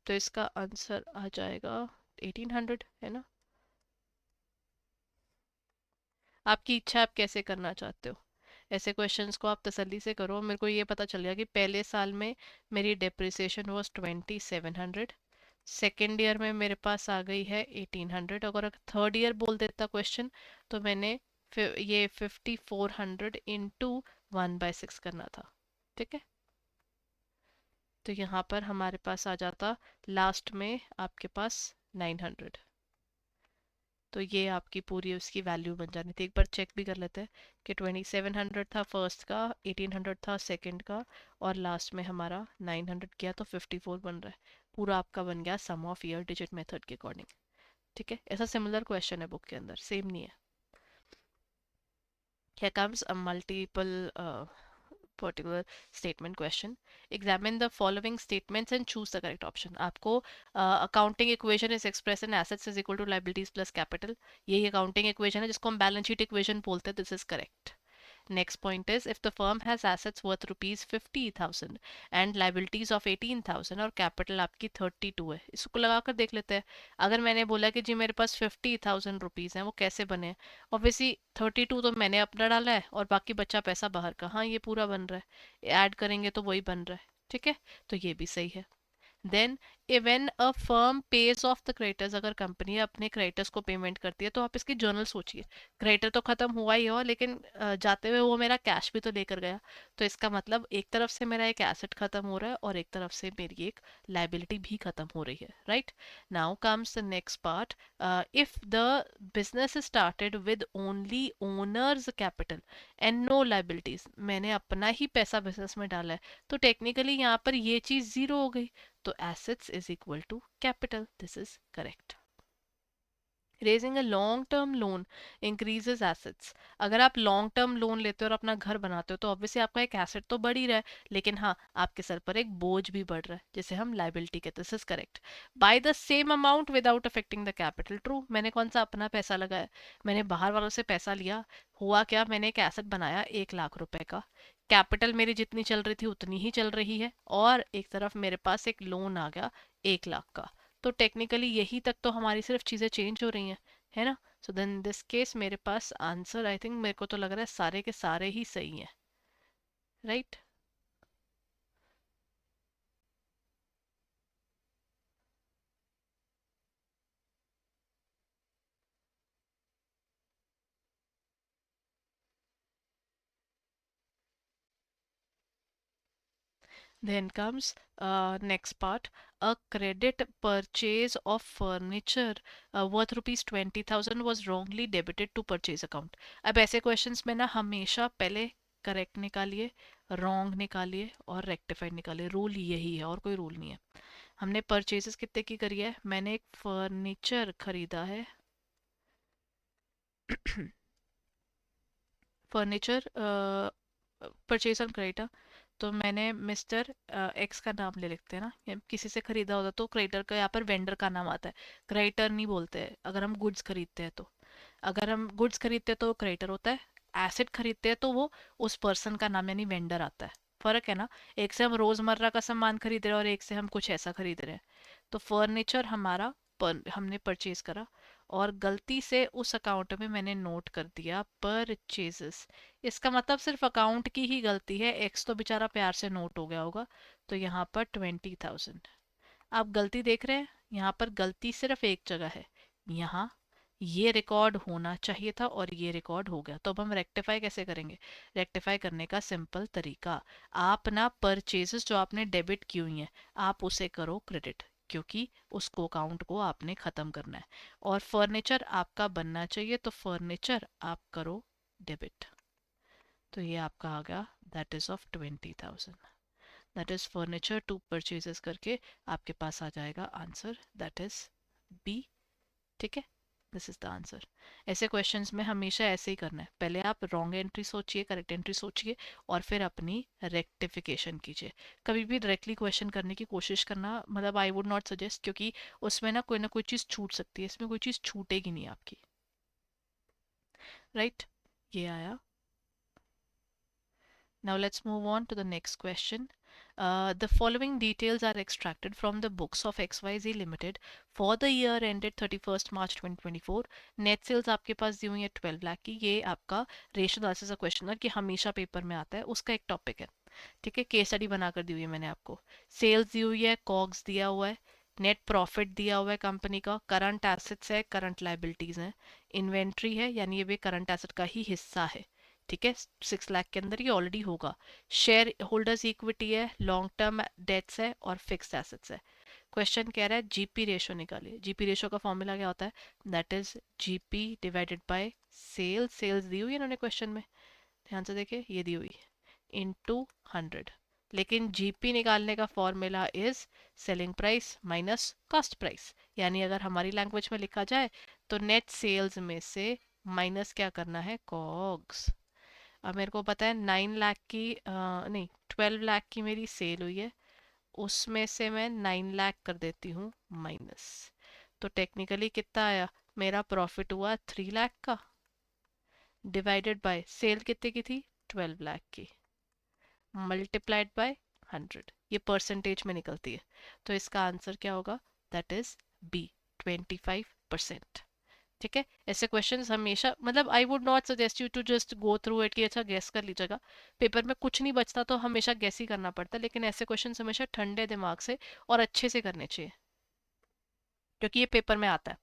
[SPEAKER 1] तो इसका आंसर आ जाएगा 1800 है ना. आपकी इच्छा, आप कैसे करना चाहते हो. ऐसे क्वेश्चंस को आप तसल्ली से करो. मेरे को ये पता चल गया कि पहले साल में मेरी डेप्रिसिएशन वॉज 2700. सेकेंड ईयर में मेरे पास आ गई है 1800. अगर थर्ड ईयर बोल देता क्वेश्चन तो मैंने ये 5400 इंटू 1/6 करना था. ठीक है. तो यहाँ पर हमारे पास आ जाता लास्ट में आपके पास 900. तो ये आपकी पूरी उसकी वैल्यू बन जानी थी. एक बार चेक भी कर लेते हैं कि 2700 था फर्स्ट का, 1800 था सेकंड का, और लास्ट में हमारा 900 किया तो 54 बन रहा है. पूरा आपका बन गया सम ऑफ ईयर डिजिट मेथड के अकॉर्डिंग. ठीक है, ऐसा सिमिलर क्वेश्चन है बुक के अंदर, सेम नहीं है. Here comes a multiple particular statement question. Examine the following statements and choose the correct option. आपको accounting equation is expressed in assets is equal to liabilities plus capital. यही accounting equation है जिसको हम balance sheet equation बोलते हैं. This is correct. Next point is if the firm has assets worth rupees 50,000 and liabilities of 18,000 और capital आपकी 32 है. इसको लगा कर देख लेते हैं. अगर मैंने बोला कि जी मेरे पास 50,000 रुपीज़ हैं, वो कैसे बने. ऑब्वियसली 32 तो मैंने अपना डाला है और बाकी बचा पैसा बाहर का. हाँ, ये पूरा बन रहा है, ऐड करेंगे तो वही बन रहा है. ठीक है, तो ये भी सही है. Then even a firm pays of the creditors, अगर कंपनी अपने क्रेडिटर्स को पेमेंट करती है तो आप इसकी जर्नल सोचिए. क्रेडिटर तो खत्म हुआ ही हो, लेकिन जाते हुए वो मेरा कैश भी तो लेकर गया. तो इसका मतलब एक तरफ से मेरा एक एसेट खत्म हो रहा है और एक तरफ से मेरी एक लाइबिलिटी भी खत्म हो रही है. Right. Now comes the next part. If the business started with only owner's capital and no liabilities, मैंने अपना ही पैसा बिजनेस में डाला है, तो टेक्निकली यहाँ पर ये चीज जीरो हो गई. तो assets is equal to capital. This is correct. Raising a long term loan increases assets. अगर आप लॉन्ग टर्म लोन लेते हो और अपना घर बनाते हो तो ऑब्वियसली आपका एक एसेट तो बढ़ ही रहा है, लेकिन हाँ, आपके सर पर एक बोझ भी बढ़ रहा है जिसे हम लाइबिलिटी कहते हैं. This is correct. By the same amount without affecting the capital. True. मैंने कौन सा अपना पैसा लगाया, मैंने बाहर वालों से पैसा लिया. हुआ क्या, मैंने एक एसेट बनाया 1 लाख रुपए का. कैपिटल मेरी जितनी चल रही थी उतनी ही चल रही है, और एक तरफ मेरे पास एक लोन आ गया 1 लाख का. तो टेक्निकली यही तक तो हमारी सिर्फ चीज़ें चेंज हो रही हैं, है ना. सो देन दिस केस मेरे पास आंसर, आई थिंक मेरे को तो लग रहा है सारे के सारे ही सही हैं. Right. Then comes next part. A credit purchase of furniture worth rupees 20,000 was wrongly debited to purchase account. अब ऐसे क्वेश्चंस में ना हमेशा पहले करेक्ट निकालिए, रॉन्ग निकालिए और रेक्टिफाइड निकालिए. रूल यही है और कोई रूल नहीं है. हमने परचेजेस कितने की करी है, मैंने एक फर्नीचर खरीदा है. Furniture purchase on creditor. तो मैंने मिस्टर एक्स का नाम ले लेते हैं ना, किसी से खरीदा होता तो क्रेडिटर का यहाँ पर वेंडर का नाम आता है, क्रेडिटर नहीं बोलते हैं अगर हम गुड्स खरीदते हैं तो. अगर हम गुड्स खरीदते हैं तो वो क्रेडिटर होता है. एसेट खरीदते हैं तो वो उस पर्सन का नाम यानी वेंडर आता है. फर्क है ना. एक से हम रोजमर्रा का सामान खरीद रहे हैं और एक से हम कुछ ऐसा खरीद रहे हैं. तो फर्नीचर हमारा हमने परचेज करा और गलती से उस अकाउंट में मैंने नोट कर दिया परचेजेस. इसका मतलब सिर्फ अकाउंट की ही गलती है, एक्स तो बेचारा प्यार से नोट हो गया होगा. तो यहाँ पर 20,000. आप गलती देख रहे हैं, यहाँ पर गलती सिर्फ एक जगह है. यहाँ ये रिकॉर्ड होना चाहिए था और ये रिकॉर्ड हो गया. तो अब हम रेक्टिफाई कैसे करेंगे. रेक्टिफाई करने का सिंपल तरीका, आप ना परचेजेस जो आपने डेबिट की हुई हैं आप उसे करो क्रेडिट. क्योंकि उसको अकाउंट को आपने ख़त्म करना है। और फर्नीचर आपका बनना चाहिए, तो फर्नीचर आप करो डेबिट। तो ये आपका आ गया that is of 20,000। That is furniture to purchases करके आपके पास आ जाएगा आंसर दैट इज़ बी। ठीक है, दिस इज द आंसर। ऐसे क्वेश्चंस में हमेशा ऐसे ही करना है, पहले आप रॉन्ग एंट्री सोचिए, करेक्ट एंट्री सोचिए, और फिर अपनी रेक्टिफिकेशन कीजिए। कभी भी डायरेक्टली क्वेश्चन करने की कोशिश करना मतलब आई वुड नॉट सजेस्ट, क्योंकि उसमें ना कोई चीज़ छूट सकती है, इसमें कोई चीज़ छूटेगी नहीं आपकी। राइट ये आया। Now let's move on to the next question. The following details are extracted from the books of XYZ Limited for the year ended 31st March 2024. Net sales आपके पास दी हुई है 12 लाख की। ये आपका रेशियो एनालिसिस का क्वेश्चन है कि हमेशा पेपर में आता है, उसका एक टॉपिक है। ठीक है, केस स्टडी बनाकर दी हुई है मैंने आपको। सेल्स दी हुई है, कॉग्स दिया हुआ है, नेट प्रॉफिट दिया हुआ है कंपनी का, करंट एसेट्स है, करंट लाइबिलिटीज है, इन्वेंट्री है यानी ये भी करंट एसेट का ही हिस्सा है। ठीक है, 6 लाख के अंदर ये ऑलरेडी होगा। शेयर होल्डर्स इक्विटी है, लॉन्ग टर्म डेट्स है और फिक्स्ड एसेट्स है। क्वेश्चन कह रहा है जीपी रेशो निकालिए। जीपी रेशो का फॉर्मूला क्या होता है? That is GP divided by sales. Sales दी हुई है इन्होंने क्वेश्चन में, ध्यान से देखिए, ये दी हुई इनटू 100। लेकिन जीपी निकालने का formula is selling price minus cost price, यानी अगर हमारी लैंग्वेज में लिखा जाए तो नेट सेल्स में से माइनस क्या करना है? कॉग्स। अब मेरे को पता है 9 लाख की नहीं 12 लाख की मेरी सेल हुई है, उसमें से मैं 9 लाख कर देती हूँ माइनस। तो टेक्निकली कितना आया? मेरा प्रॉफिट हुआ 3 लाख का, डिवाइडेड बाय सेल कितने की थी? 12 लाख की, मल्टीप्लाइड बाय 100। ये परसेंटेज में निकलती है, तो इसका आंसर क्या होगा? That is B, 25%। ठीक है, ऐसे क्वेश्चंस हमेशा मतलब I would not suggest you to just go through it कि अच्छा गैस कर लीजिएगा। पेपर में कुछ नहीं बचता तो हमेशा गैस ही करना पड़ता है, लेकिन ऐसे क्वेश्चंस हमेशा ठंडे दिमाग से और अच्छे से करने चाहिए, क्योंकि ये पेपर में आता है।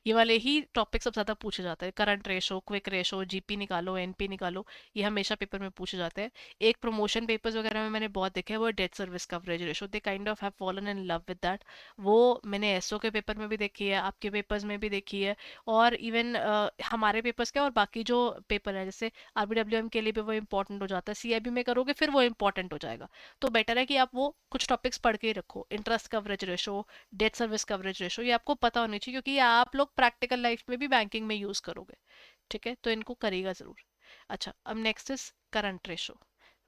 [SPEAKER 1] ये वाले ही टॉपिक सब ज़्यादा पूछे जाते हैं, current ratio, quick ratio, GP निकालो, एनपी निकालो, ये हमेशा पेपर में पूछे जाते हैं। एक प्रमोशन पेपर्स वगैरह में मैंने बहुत देखे हैं, वो debt service coverage ratio, they kind of have fallen in love with that. वो मैंने एसओ के पेपर में भी देखी है, आपके पेपर्स में भी देखी है, और इवन हमारे पेपर्स के और बाकी जो पेपर है जैसे आरबीडब्ल्यूएम के लिए भी वो इंपॉर्टेंट हो जाता है, सीआईबी में करोगे फिर वो इंपॉर्टेंट हो जाएगा। तो बेटर है कि आप वो कुछ टॉपिक्स पढ़ के ही रखो। Interest coverage ratio, debt service coverage ratio, ये आपको पता होनी चाहिए, क्योंकि ये आप लोग प्रैक्टिकल लाइफ में भी बैंकिंग में यूज करोगे। ठीक है, तो इनको करिएगा जरूर। अच्छा, अब next is current ratio.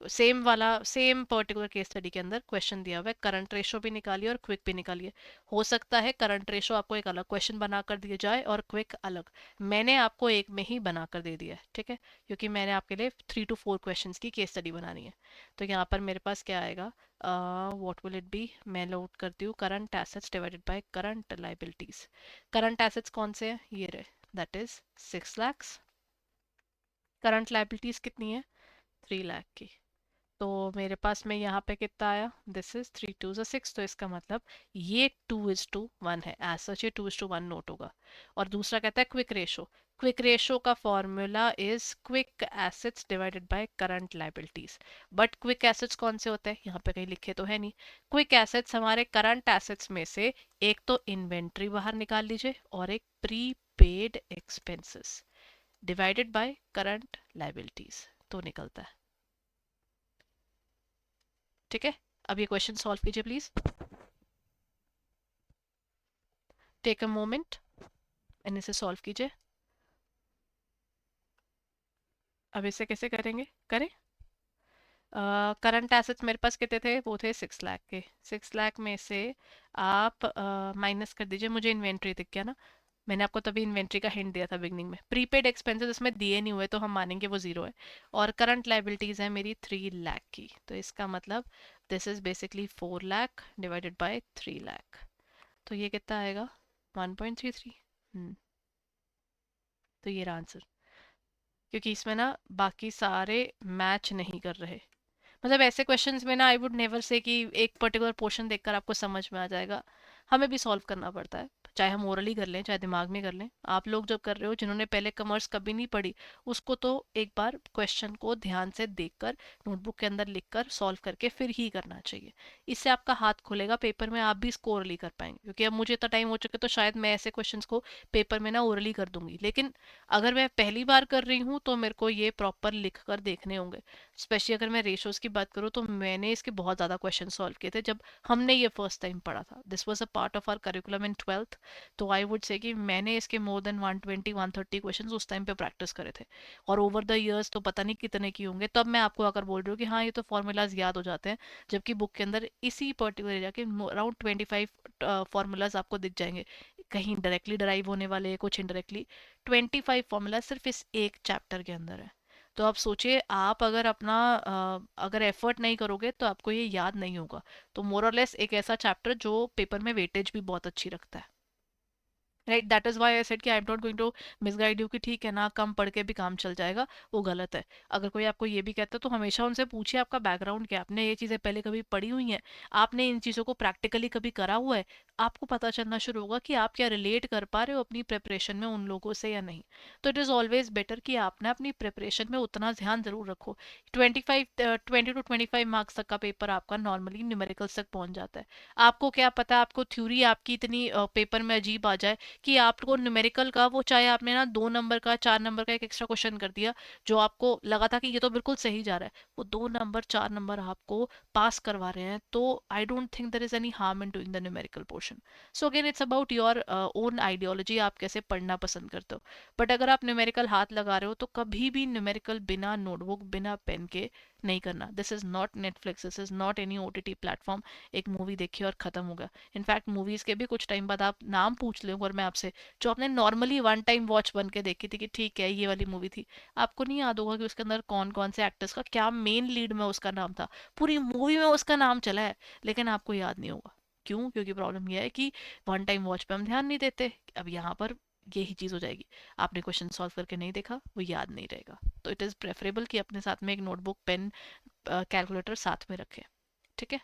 [SPEAKER 1] Same वाला सेम पर्टिकुलर केस स्टडी के अंदर क्वेश्चन दिया हुआ है, करंट रेशो भी निकालिए और क्विक भी निकालिए। हो सकता है करंट रेशो आपको एक अलग क्वेश्चन बनाकर दिया जाए और क्विक अलग। मैंने आपको एक में ही बनाकर दे दिया है, ठीक है, क्योंकि मैंने आपके लिए 3 to 4 क्वेश्चंस की केस स्टडी बनानी है। तो यहाँ पर मेरे पास क्या आएगा? What will it be? मैं लोड करती हूँ current assets divided by current liabilities. Current assets कौन से हैं? ये रहे, that is 6 lakhs। Current liabilities कितनी है? 3 लाख की। तो मेरे पास में यहाँ पे कितना आया? दिस इज 3 2 6, तो इसका मतलब ये 2:1 है, एज सच ये 2:1 नोट होगा। और दूसरा कहता है क्विक रेशो। क्विक रेशो का formula is quick assets divided by current liabilities. But quick assets कौन से होते हैं? यहाँ पे कहीं लिखे तो है नहीं। क्विक एसेट्स हमारे करंट एसेट्स में से एक तो इन्वेंट्री बाहर निकाल लीजिए और एक prepaid expenses divided by current liabilities, तो निकलता है। ठीक है, अब ये क्वेश्चन सॉल्व कीजिए please. Take a moment and इसे सॉल्व कीजिए। अब इसे कैसे करेंगे? करें। करंट एसेट्स मेरे पास कितने थे? वो थे 6 लाख के। 6 लाख में से आप माइनस कर दीजिए, मुझे इन्वेंट्री दिख गया ना, मैंने आपको तभी इन्वेंट्री का हिंट दिया था बिगनिंग में। प्रीपेड एक्सपेंसेस इसमें दिए नहीं हुए तो हम मानेंगे वो जीरो है। और करंट लाइबिलिटीज है मेरी 3 लाख की, तो इसका मतलब this is basically 4 lakh divided by 3 lakh. तो ये कितना आएगा? 1.33। तो ये रहा आंसर, क्योंकि इसमें ना बाकी सारे मैच नहीं कर रहे। मतलब ऐसे क्वेश्चंस में ना आई वुड नेवर से कि एक पर्टिकुलर पोर्शन देखकर आपको समझ में आ जाएगा, हमें भी सॉल्व करना पड़ता है। चाहे हम ओरली कर लें चाहे दिमाग में कर लें। आप लोग जब कर रहे हो, जिन्होंने पहले कॉमर्स कभी नहीं पढ़ी, उसको तो एक बार क्वेश्चन को ध्यान से देखकर नोटबुक के अंदर लिखकर सॉल्व करके फिर ही करना चाहिए। इससे आपका हाथ खुलेगा, पेपर में आप भी इसको ओरली कर पाएंगे। क्योंकि अब मुझे इतना टाइम हो चुका है तो शायद मैं ऐसे क्वेश्चंस को पेपर में ना ओरली कर दूंगी, लेकिन अगर मैं पहली बार कर रही हूँ तो मेरे को ये प्रॉपर लिख कर देखने होंगे। स्पेशली अगर मैं रेशोज की बात करूँ तो मैंने इसके बहुत ज़्यादा क्वेश्चन सॉल्व किए थे जब हमने ये फर्स्ट टाइम पढ़ा था। This was a part of our curriculum in twelfth. तो आई वुड से कि मैंने इसके मोर देन 120-130 क्वेश्चन उस टाइम पे प्रैक्टिस करे थे। और ओवर द ईयर्स तो पता नहीं कितने की होंगे, तब मैं आपको अगर बोल रही हूँ कि हाँ ये तो फॉर्मूलाज याद हो जाते हैं, जबकि बुक के अंदर इसी पर्टिकुलर एरिया के अराउंड 25 फार्मूलाज आपको दिख जाएंगे। कहीं डायरेक्टली डराइव होने वाले, कुछ इनडायरेक्टली। 25 फार्मूला सिर्फ इस एक चैप्टर के अंदर है। तो आप सोचिए, आप अगर अपना अगर एफर्ट नहीं करोगे तो आपको ये याद नहीं होगा। तो मोर और लेस एक ऐसा चैप्टर जो पेपर में वेटेज भी बहुत अच्छी रखता है। Right, that is why I said कि I am not going to misguide you कि ठीक है ना कम पढ़ के भी काम चल जाएगा। वो गलत है। अगर कोई आपको ये भी कहता है तो हमेशा उनसे पूछिए आपका बैकग्राउंड क्या है, आपने ये चीज़ें पहले कभी पढ़ी हुई हैं, आपने इन चीज़ों को प्रैक्टिकली कभी करा हुआ है। आपको पता चलना शुरू होगा कि आप क्या रिलेट कर पा रहे हो अपनी प्रिपरेशन में उन लोगों से या नहीं। तो इट इज़ ऑलवेज बेटर कि आप ना अपनी प्रिपरेशन में उतना ध्यान जरूर रखो। 20 to 25 मार्क्स तक का पेपर आपका नॉर्मली न्यूमेरिकल्स तक पहुंच जाता है। आपको क्या पता, आपको थ्योरी आपकी इतनी पेपर में अजीब आ जाए कि आपको न्यूमेरिकल का वो, चाहे आपने ना 2 नंबर का 4 नंबर का एक एक्स्ट्रा क्वेश्चन कर दिया जो आपको लगा था कि ये तो बिल्कुल सही जा रहा है, वो 2 नंबर 4 नंबर आपको पास करवा रहे हैं, तो I don't think there is any harm in doing the numerical portion. So again it's about your own ideology, आप कैसे पढ़ना पसंद करते हो। बट अगर आप न्यूमेरिकल हाथ लगा रहे हो तो कभी भी न्यूमेरिकल बिना नोटबुक बिना पेन के नहीं करना। This is not Netflix, this is not any OTT platform. एक मूवी देखी और खत्म हो गया। इनफैक्ट मूवीज के भी कुछ टाइम बाद आप नाम पूछ लो और मैं आपसे, जो आपने नॉर्मली वन टाइम वॉच बन के देखी थी कि ठीक है ये वाली मूवी थी, आपको नहीं याद होगा कि उसके अंदर कौन कौन से एक्टर्स का क्या मेन लीड में उसका नाम था। पूरी मूवी में उसका नाम चला है लेकिन आपको याद नहीं होगा। क्यों? क्योंकि प्रॉब्लम यह है कि वन टाइम वॉच पे हम ध्यान नहीं देते। अब यहाँ पर यही चीज़ हो जाएगी, आपने क्वेश्चन सॉल्व करके नहीं देखा, वो याद नहीं रहेगा। तो इट इज़ प्रेफरेबल कि अपने साथ में एक नोटबुक पेन कैलकुलेटर साथ में रखें। ठीक है।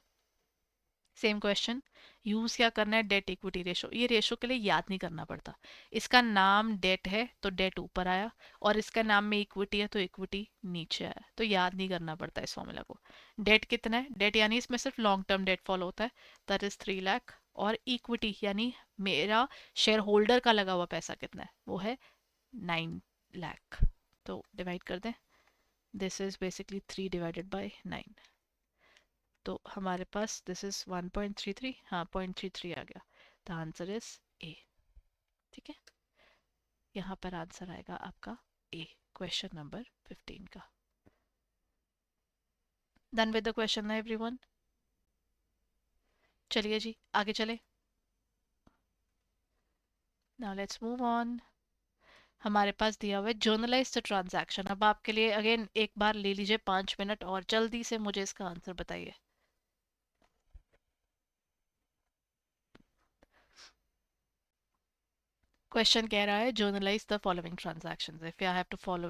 [SPEAKER 1] सेम क्वेश्चन, यूज क्या करना है, डेट इक्विटी रेशो। ये रेशो के लिए याद नहीं करना पड़ता। इसका नाम डेट है तो डेट ऊपर आया, और इसका नाम में इक्विटी है तो इक्विटी नीचे आया, तो याद नहीं करना पड़ता इस फॉर्मूला को। डेट कितना है, डेट यानी इसमें सिर्फ लॉन्ग टर्म डेट फॉलो होता है, दैट इज 3 लाख। और इक्विटी यानी मेरा शेयर होल्डर का लगा हुआ पैसा कितना है, वो है 9 लाख। तो डिवाइड कर दें, this is basically 3 divided by 9। तो हमारे पास दिस इज 1.33, हाँ 0.33 आ गया। The answer is a. ठीक है, यहाँ पर आंसर आएगा आपका ए, क्वेश्चन नंबर 15 का। डन विद द क्वेश्चन ना एवरीवन? चलिए जी आगे चले। Now let's move on. हमारे पास दिया हुआ है जर्नलाइज द ट्रांजैक्शन। अब आपके लिए अगेन एक बार ले लीजिए 5 मिनट और जल्दी से मुझे इसका आंसर बताइए। क्वेश्चन कह रहा है journalize the following transactions, if I have to follow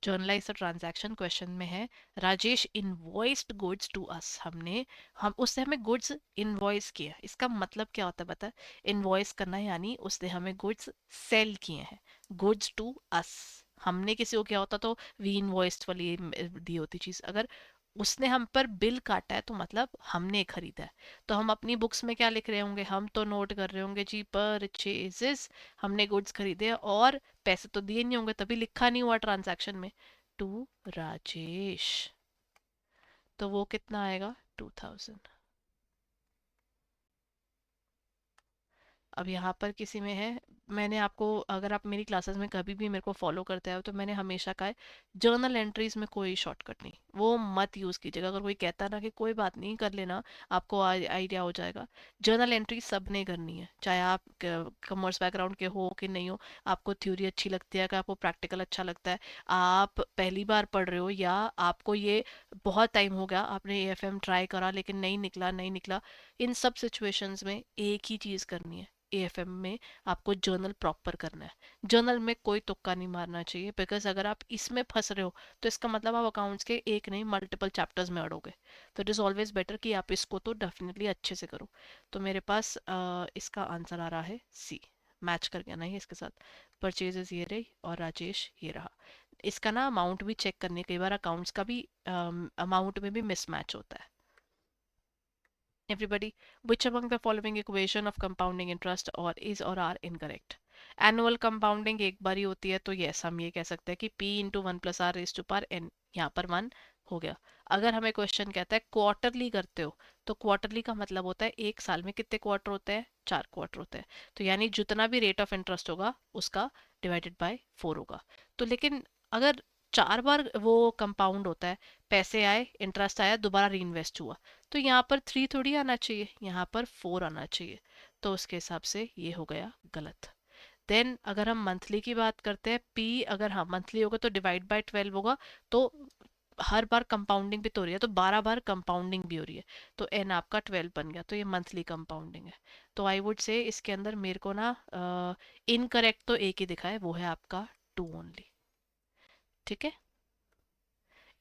[SPEAKER 1] journalize the transaction. Question में है Rajesh invoiced goods to us. हम उससे हमें गुड्स इनवॉइस किए, इसका मतलब क्या होता है पता है? इनवॉइस करना यानी उसने हमें गुड्स सेल किए हैं, गुड्स टू अस। हमने किसी को क्या होता तो वी इनवॉइस्ड वाली दी होती चीज। अगर उसने हम पर बिल काटा है तो मतलब हमने खरीदा है। तो हम अपनी बुक्स में क्या लिख रहे होंगे, हम तो नोट कर रहे होंगे जी परचेजेस, हमने गुड्स खरीदे और पैसे तो दिए नहीं होंगे, तभी लिखा नहीं हुआ ट्रांजैक्शन में टू राजेश। तो वो कितना आएगा, 2000। अब यहाँ पर किसी में है, मैंने आपको, अगर आप मेरी क्लासेस में कभी भी मेरे को फॉलो करते हो तो मैंने हमेशा कहा है जर्नल एंट्रीज में कोई शॉर्टकट नहीं, वो मत यूज़ कीजिएगा। अगर कोई कहता ना कि कोई बात नहीं कर लेना, आपको आइडिया हो जाएगा, जर्नल एंट्री सबने करनी है, चाहे आप कॉमर्स बैकग्राउंड के हो कि नहीं हो। आपको थ्योरी अच्छी लगती है कि आपको प्रैक्टिकल अच्छा लगता है, आप पहली बार पढ़ रहे हो या आपको ये बहुत टाइम हो गया, आपने एएफएम ट्राई करा लेकिन नहीं निकला, इन सब सिचुएशंस में एक ही चीज़ करनी है, एएफएम में आपको जर्नल प्रॉपर करना है। जर्नल में कोई तुक्का नहीं मारना चाहिए, बिकॉज अगर आप इसमें फंस रहे हो तो इसका मतलब आप अकाउंट्स के एक नहीं मल्टीपल चैप्टर्स में अड़ोगे। तो इट इज़ ऑलवेज बेटर कि आप इसको तो डेफिनेटली अच्छे से करो। तो मेरे पास इसका आंसर आ रहा है सी, मैच कर गया नहीं इसके साथ। परचेजेस ये रही और राजेश ये रहा। इसका ना अमाउंट भी चेक करने, कई बार अकाउंट्स का भी अमाउंट में भी मिसमैच होता है। Everybody, which among the following equation of compounding interest or is or are incorrect? Annual compounding एक बार ही होती है, तो यस हम ये कह सकते हैं कि p into one plus R raise to power N, यहाँ पर वन हो गया। अगर हमें क्वेश्चन कहता है क्वार्टरली करते हो, तो क्वार्टरली का मतलब होता है एक साल में कितने क्वार्टर होते हैं, 4 क्वार्टर होते हैं। तो यानी जितना भी रेट ऑफ इंटरेस्ट होगा उसका डिवाइडेड बाय 4 होगा। तो लेकिन अगर 4 बार वो कंपाउंड होता है, पैसे आए, इंटरेस्ट आया, दोबारा री इन्वेस्ट हुआ, तो यहाँ पर 3 थोड़ी आना चाहिए, यहाँ पर 4 आना चाहिए। तो उसके हिसाब से ये हो गया गलत। देन अगर हम मंथली की बात करते हैं, पी अगर हाँ मंथली होगा तो डिवाइड बाय 12 होगा। तो हर बार कंपाउंडिंग भी तो हो रही है, तो 12 बार कंपाउंडिंग भी हो रही है, तो एन आपका 12 बन गया, तो ये मंथली कंपाउंडिंग है। तो आई वुड से इसके अंदर मेरे को ना इनकरेक्ट तो एक ही दिखा है, वो है आपका 2 ओनली। ठीक है।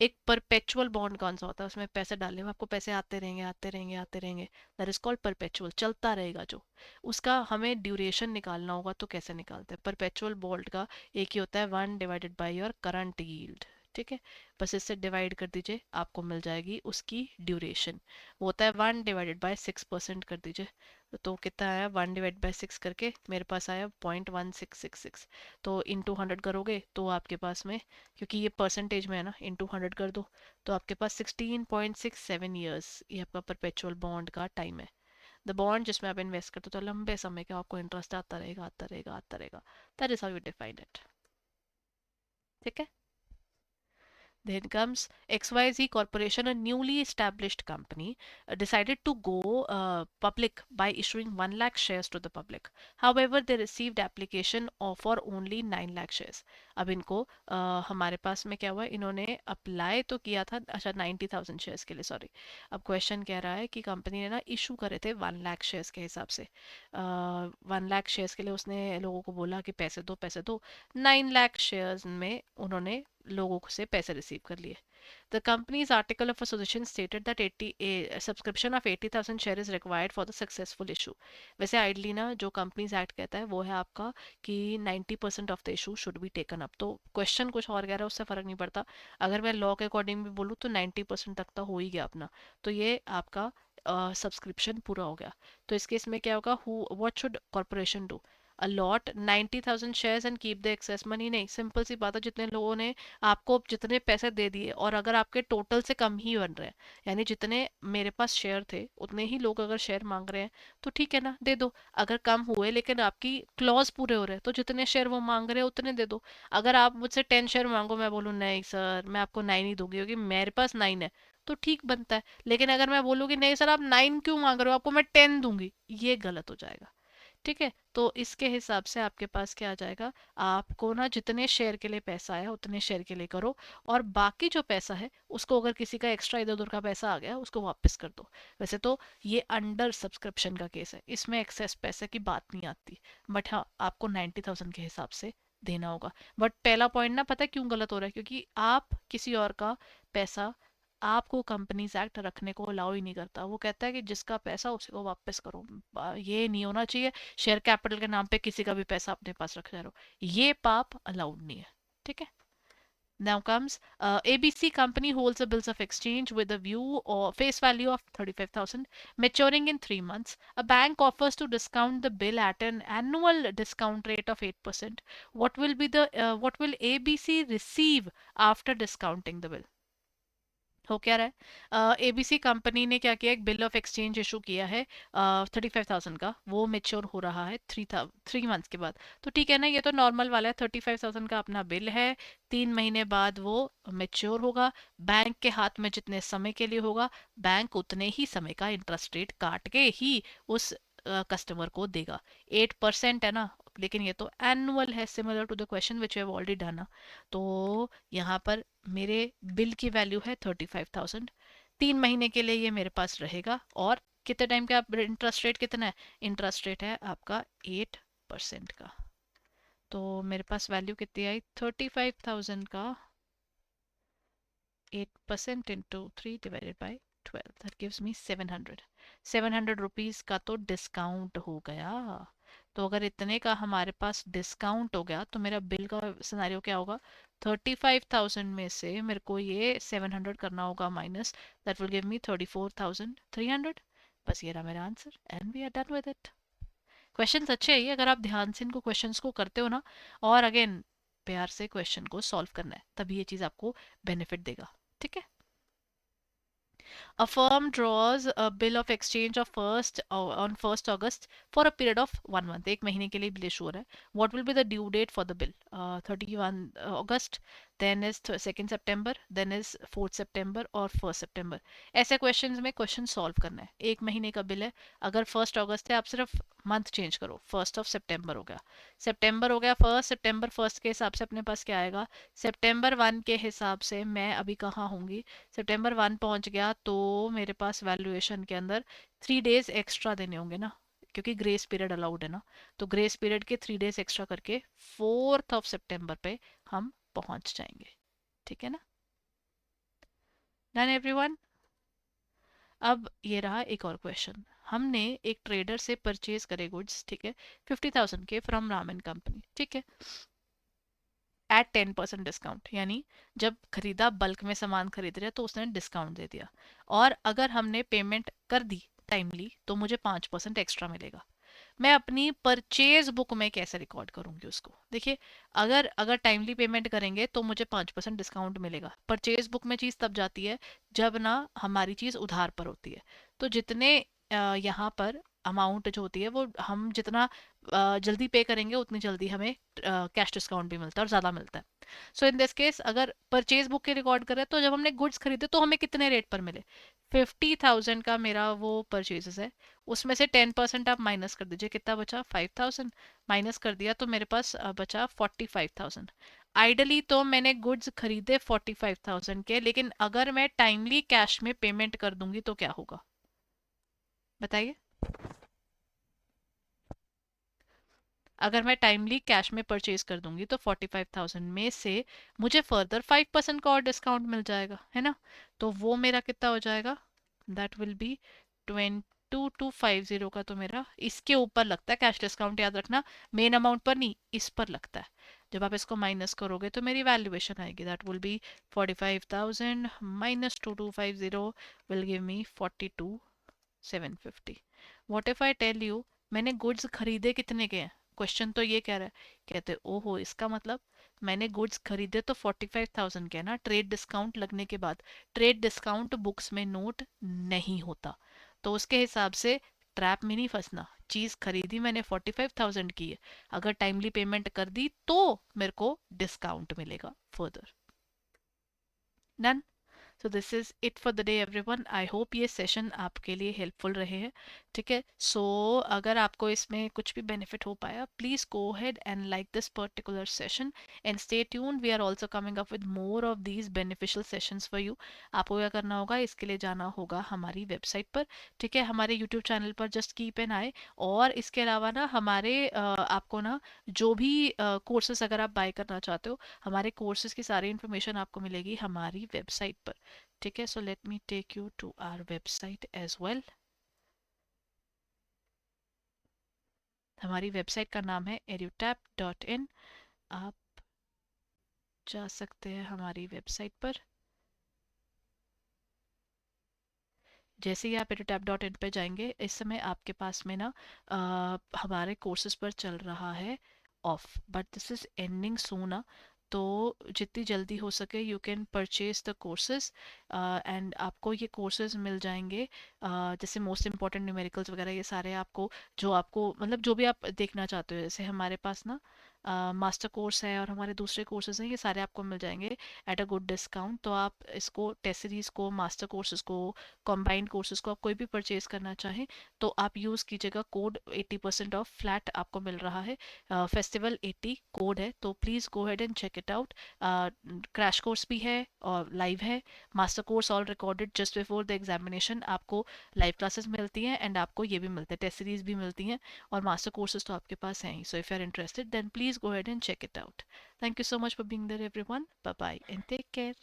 [SPEAKER 1] एक परपेचुअल बॉन्ड कौन सा होता है, उसमें पैसे डालने में आपको पैसे आते रहेंगे आते रहेंगे आते रहेंगे, दैट इज कॉल्ड परपेचुअल, चलता रहेगा जो। उसका हमें ड्यूरेशन निकालना होगा, तो कैसे निकालते हैं? परपेचुअल बॉन्ड का एक ही होता है 1 divided by your current yield. ठीक है, बस इससे डिवाइड कर दीजिए, आपको मिल जाएगी उसकी ड्यूरेशन। वो होता है 1 डिवाइडेड बाय 6% कर दीजिए, तो कितना आया 1 डिवाइड बाय 6 करके मेरे पास आया 0.1666। तो इंटू 100 करोगे तो आपके पास में, क्योंकि ये परसेंटेज में है ना, इंटू 100 कर दो, तो आपके पास 16.67 ईयर्स ये आपका परपेचुअल बॉन्ड का टाइम है। द बॉन्ड जिसमें आप इन्वेस्ट करते हो तो लंबे समय का आपको इंटरेस्ट आता रहेगा आता रहेगा आता रहेगा। That is how you define it. ठीक है। Then comes XYZ Corporation, a newly established company, decided to go public by issuing 1 lakh shares to the public. However, they received application for only 9 lakh shares. अब इनको हमारे पास में क्या हुआ, इन्होंने apply तो किया था, अच्छा 90,000 शेयर्स के लिए, सॉरी। अब क्वेश्चन कह रहा है कि कंपनी ने ना इशू करे थे 1 लाख शेयर्स के हिसाब से। 1 लाख शेयर्स के लिए उसने लोगों को बोला कि पैसे दो पैसे दो। 9 लाख शेयर्स में उन्होंने लोगों से पैसे रिसीव कर लिए। The company's article of association stated that 80 a subscription of 80,000 share is required for the successful issue. वैसे आइडली ना जो कंपनीज एक्ट कहता है वो है आपका कि 90% of the issue should be taken up. तो क्वेश्चन कुछ और कह रहा है, उससे फर्क नहीं पड़ता। अगर मैं लॉ के अकॉर्डिंग भी बोलूँ तो 90% तक तो हो ही गया अपना। तो ये आपका सब्सक्रिप्शन पूरा हो गया। तो इस केस में क्या होगा, who what should corporation do? Allot 90,000 shares and keep the excess money? नहीं, सिंपल सी बात है, जितने लोगों ने आपको जितने पैसे दे दिए और अगर आपके टोटल से कम ही बन रहे हैं, यानी जितने मेरे पास शेयर थे उतने ही लोग अगर शेयर मांग रहे हैं, तो ठीक है ना, दे दो। अगर कम हुए लेकिन आपकी क्लॉज पूरे हो रहे हैं, तो जितने शेयर वो मांग रहे हैं उतने दे दो। अगर आप मुझसे 10 शेयर मांगो, मैं बोलूँ नहीं सर मैं आपको 9 ही दूंगी क्योंकि मेरे पास 9 है, तो ठीक बनता है। लेकिन अगर मैं बोलूँ कि नहीं सर आप 9 क्यों मांग रहे हो, आपको मैं 10 दूंगी, ये गलत हो जाएगा। ठीक है, तो इसके हिसाब से आपके पास क्या आ जाएगा, आपको ना जितने शेयर के लिए पैसा आया उतने शेयर के लिए करो, और बाकी जो पैसा है उसको अगर किसी का एक्स्ट्रा इधर उधर का पैसा आ गया उसको वापस कर दो। वैसे तो ये अंडर सब्सक्रिप्शन का केस है, इसमें एक्सेस पैसे की बात नहीं आती। बट हाँ आपको 90,000 के हिसाब से देना होगा। बट पहला पॉइंट ना पता है क्यों गलत हो रहा है, क्योंकि आप किसी और का पैसा, आपको कंपनीज एक्ट रखने को अलाउ ही नहीं करता। वो कहता है कि जिसका पैसा उसी को वापस करो। ये नहीं होना चाहिए शेयर कैपिटल के नाम पे किसी का भी पैसा अपने पास रख रहे हो, ये पाप अलाउड नहीं है। ठीक है। Now comes ABC company holds the bills of exchange with a view or face value of 35,000 maturing in 3 months. A bank offers to discount the bill at an annual discount rate of 8%. What will ABC receive after discounting the bill? हो क्या रहा है, ABC company ने क्या किया, एक bill of exchange issue किया है 35,000 का, वो मेच्योर हो रहा है 3 मंथ्स के बाद। तो ठीक है ना, ये तो नॉर्मल वाला है, 35,000 का अपना बिल है, 3 महीने बाद वो मेच्योर होगा। बैंक के हाथ में जितने समय के लिए होगा, बैंक उतने ही समय का इंटरेस्ट रेट काट के ही उस कस्टमर को देगा। 8% है ना, लेकिन ये तो एनुअल है, similar to the question which have already done. तो यहाँ पर मेरे बिल की वैल्यू है 35,000, 3 महीने के लिए ये मेरे पास रहेगा और कितने टाइम का इंटरेस्ट रेट कितना है? इंटरेस्ट रेट है आपका 8% का। तो मेरे पास वैल्यू कितनी आई? 35,000 का 8% into 3 divided by 12, that gives me 700। 700 rupees का तो डिस्काउंट हो गया। तो अगर इतने का हमारे पास डिस्काउंट हो गया तो मेरा बिल का सिनेरियो क्या होगा? 35,000 में से मेरे को ये 700 करना होगा minus, that will give me 34,300। बस ये रहा मेरा answer and we are done with it. Questions अच्छे है ये, अगर आप ध्यान से इनको क्वेश्चंस को करते हो ना, और अगेन प्यार से क्वेश्चन को सॉल्व करना है, तभी ये चीज़ आपको बेनिफिट देगा। ठीक है। A firm draws a bill of exchange of first on 1st August for a period of 1 month. एक महीने के लिए बिल इशू हो रहा है. What will be the due date for the bill? 31 August, then is 2nd September, then is 4th September और 1st September. ऐसे questions में क्वेश्चन सॉल्व करना है. एक महीने का बिल है, अगर 1st अगस्त है, आप सिर्फ मंथ चेंज करो. 1st ऑफ सितंबर हो गया, सितंबर हो गया 1st सितंबर, 1st के हिसाब से अपने पास क्या आएगा? सितंबर 1 के हिसाब से मैं अभी कहाँ होंगी? सितंबर 1 पहुंच गया तो मेरे पास वैल्यूएशन के अंदर 3 डेज एक्स्ट्रा देने होंगे ना, क्योंकि ग्रेस पीरियड अलाउड है ना। तो ग्रेस पीरियड के 3 डेज एक्स्ट्रा करके 4th ऑफ सितंबर पे हम पहुंच जाएंगे। ठीक है ना? Done everyone. अब ये रहा एक और क्वेश्चन। हमने एक ट्रेडर से परचेज करे गुड्स, ठीक है, 50,000 के फ्रॉम रामन कंपनी, ठीक है, एट 10% डिस्काउंट, यानी जब खरीदा, बल्क में सामान खरीद रहे तो उसने डिस्काउंट दे दिया, और अगर हमने पेमेंट कर दी टाइमली तो मुझे 5% एक्स्ट्रा मिलेगा। मैं अपनी परचेज बुक में कैसे रिकॉर्ड करूंगी उसको? देखिए, अगर अगर टाइमली पेमेंट करेंगे तो मुझे 5% डिस्काउंट मिलेगा। परचेज बुक में चीज़ तब जाती है जब ना हमारी चीज़ उधार पर होती है। तो जितने यहाँ पर अमाउंट जो होती है वो हम जितना जल्दी पे करेंगे उतनी जल्दी हमें कैश डिस्काउंट भी मिलता है और ज़्यादा मिलता है। सो इन दिस केस अगर परचेज बुक के रिकॉर्ड करें तो जब हमने गुड्स खरीदे तो हमें कितने रेट पर मिले? 50,000 का मेरा वो परचेजेस है, उसमें से 10% आप माइनस कर दीजिए, कितना बचा? 5,000। माइनस कर दिया तो मेरे पास बचा 45,000। आइडली तो मैंने गुड्स खरीदे 45,000 के, लेकिन अगर मैं टाइमली कैश में पेमेंट कर दूंगी तो क्या होगा? बताइए। अगर मैं टाइमली कैश में परचेज कर दूंगी तो 45,000 में से मुझे फर्दर 5% का और डिस्काउंट मिल जाएगा, है ना? तो वो मेरा कितना हो जाएगा? दैट विल बी 22,250 का, तो मेरा इसके ऊपर लगता है कैश डिस्काउंट, याद रखना, मेन अमाउंट पर नहीं, इस पर लगता है। जब आप इसको माइनस करोगे तो मेरी वैल्यूएशन आएगी, that will be 45,000 minus 2250 will give me 42,750। What if I tell you मैंने गुड्स खरीदे कितने के हैं? क्वेश्चन तो ये कह रहा है, कहते ओहो, इसका मतलब मैंने गुड्स खरीदे तो 45,000 के, ना, ट्रेड डिस्काउंट लगने के बाद। ट्रेड डिस्काउंट बुक्स में नोट नहीं होता, तो उसके हिसाब से ट्रैप में नहीं फंसना। चीज खरीदी मैंने 45,000 की है, अगर टाइमली पेमेंट कर दी तो मेरे को डिस्काउंट मिलेगा further. Done. So this is it for the day everyone. I hope ये सेशन आपके लिए हेल्पफुल रहे हैं। ठीक है, सो अगर आपको इसमें कुछ भी बेनिफिट हो पाया, please go ahead and like this particular session and stay tuned. We are also coming up with more of these beneficial sessions for you. आपको क्या करना होगा? इसके लिए जाना होगा हमारी वेबसाइट पर, ठीक है, हमारे यूट्यूब चैनल पर जस्ट कीप एन आई। और इसके अलावा ना हमारे आपको ना जो भी कोर्सेज अगर आप बाय करना चाहते हो, हमारे कोर्सेज की सारी इन्फॉर्मेशन आपको मिलेगी हमारी वेबसाइट पर। ठीक है, so let me take you to our website as well. हमारी वेबसाइट का नाम है edutap.in। आप जा सकते हैं हमारी वेबसाइट पर। जैसे ही आप edutap.in पे जाएंगे, इस समय आपके पास में ना हमारे कोर्सेज पर चल रहा है off, but this is ending soon. तो जितनी जल्दी हो सके you can purchase the courses and आपको ये कोर्सेज मिल जाएंगे। जैसे मोस्ट इम्पॉर्टेंट न्यूमेरिकल्स वगैरह, ये सारे आपको, जो आपको मतलब जो भी आप देखना चाहते हो, जैसे हमारे पास ना मास्टर कोर्स है और हमारे दूसरे कोर्सेज हैं, ये सारे आपको मिल जाएंगे एट अ गुड डिस्काउंट। तो आप इसको टेस्ट सीरीज को, मास्टर कोर्सेज को, कॉम्बाइंड कोर्सेज को आप कोई भी परचेज करना चाहें तो आप यूज़ कीजिएगा कोड 80% ऑफ फ्लैट आपको मिल रहा है। फेस्टिवल 80 कोड है, तो please go head and check it out. Crash course भी है और लाइव है। Master course all recorded just before the examination, आपको लाइव क्लासेस मिलती हैं एंड आपको ये भी मिलते हैं, टेस्ट सीरीज भी मिलती हैं और मास्टर कोर्सेज तो आपके पास हैं ही। So if you are interested then please go head and check it out. Thank you so much for being there everyone. Bye bye and take care.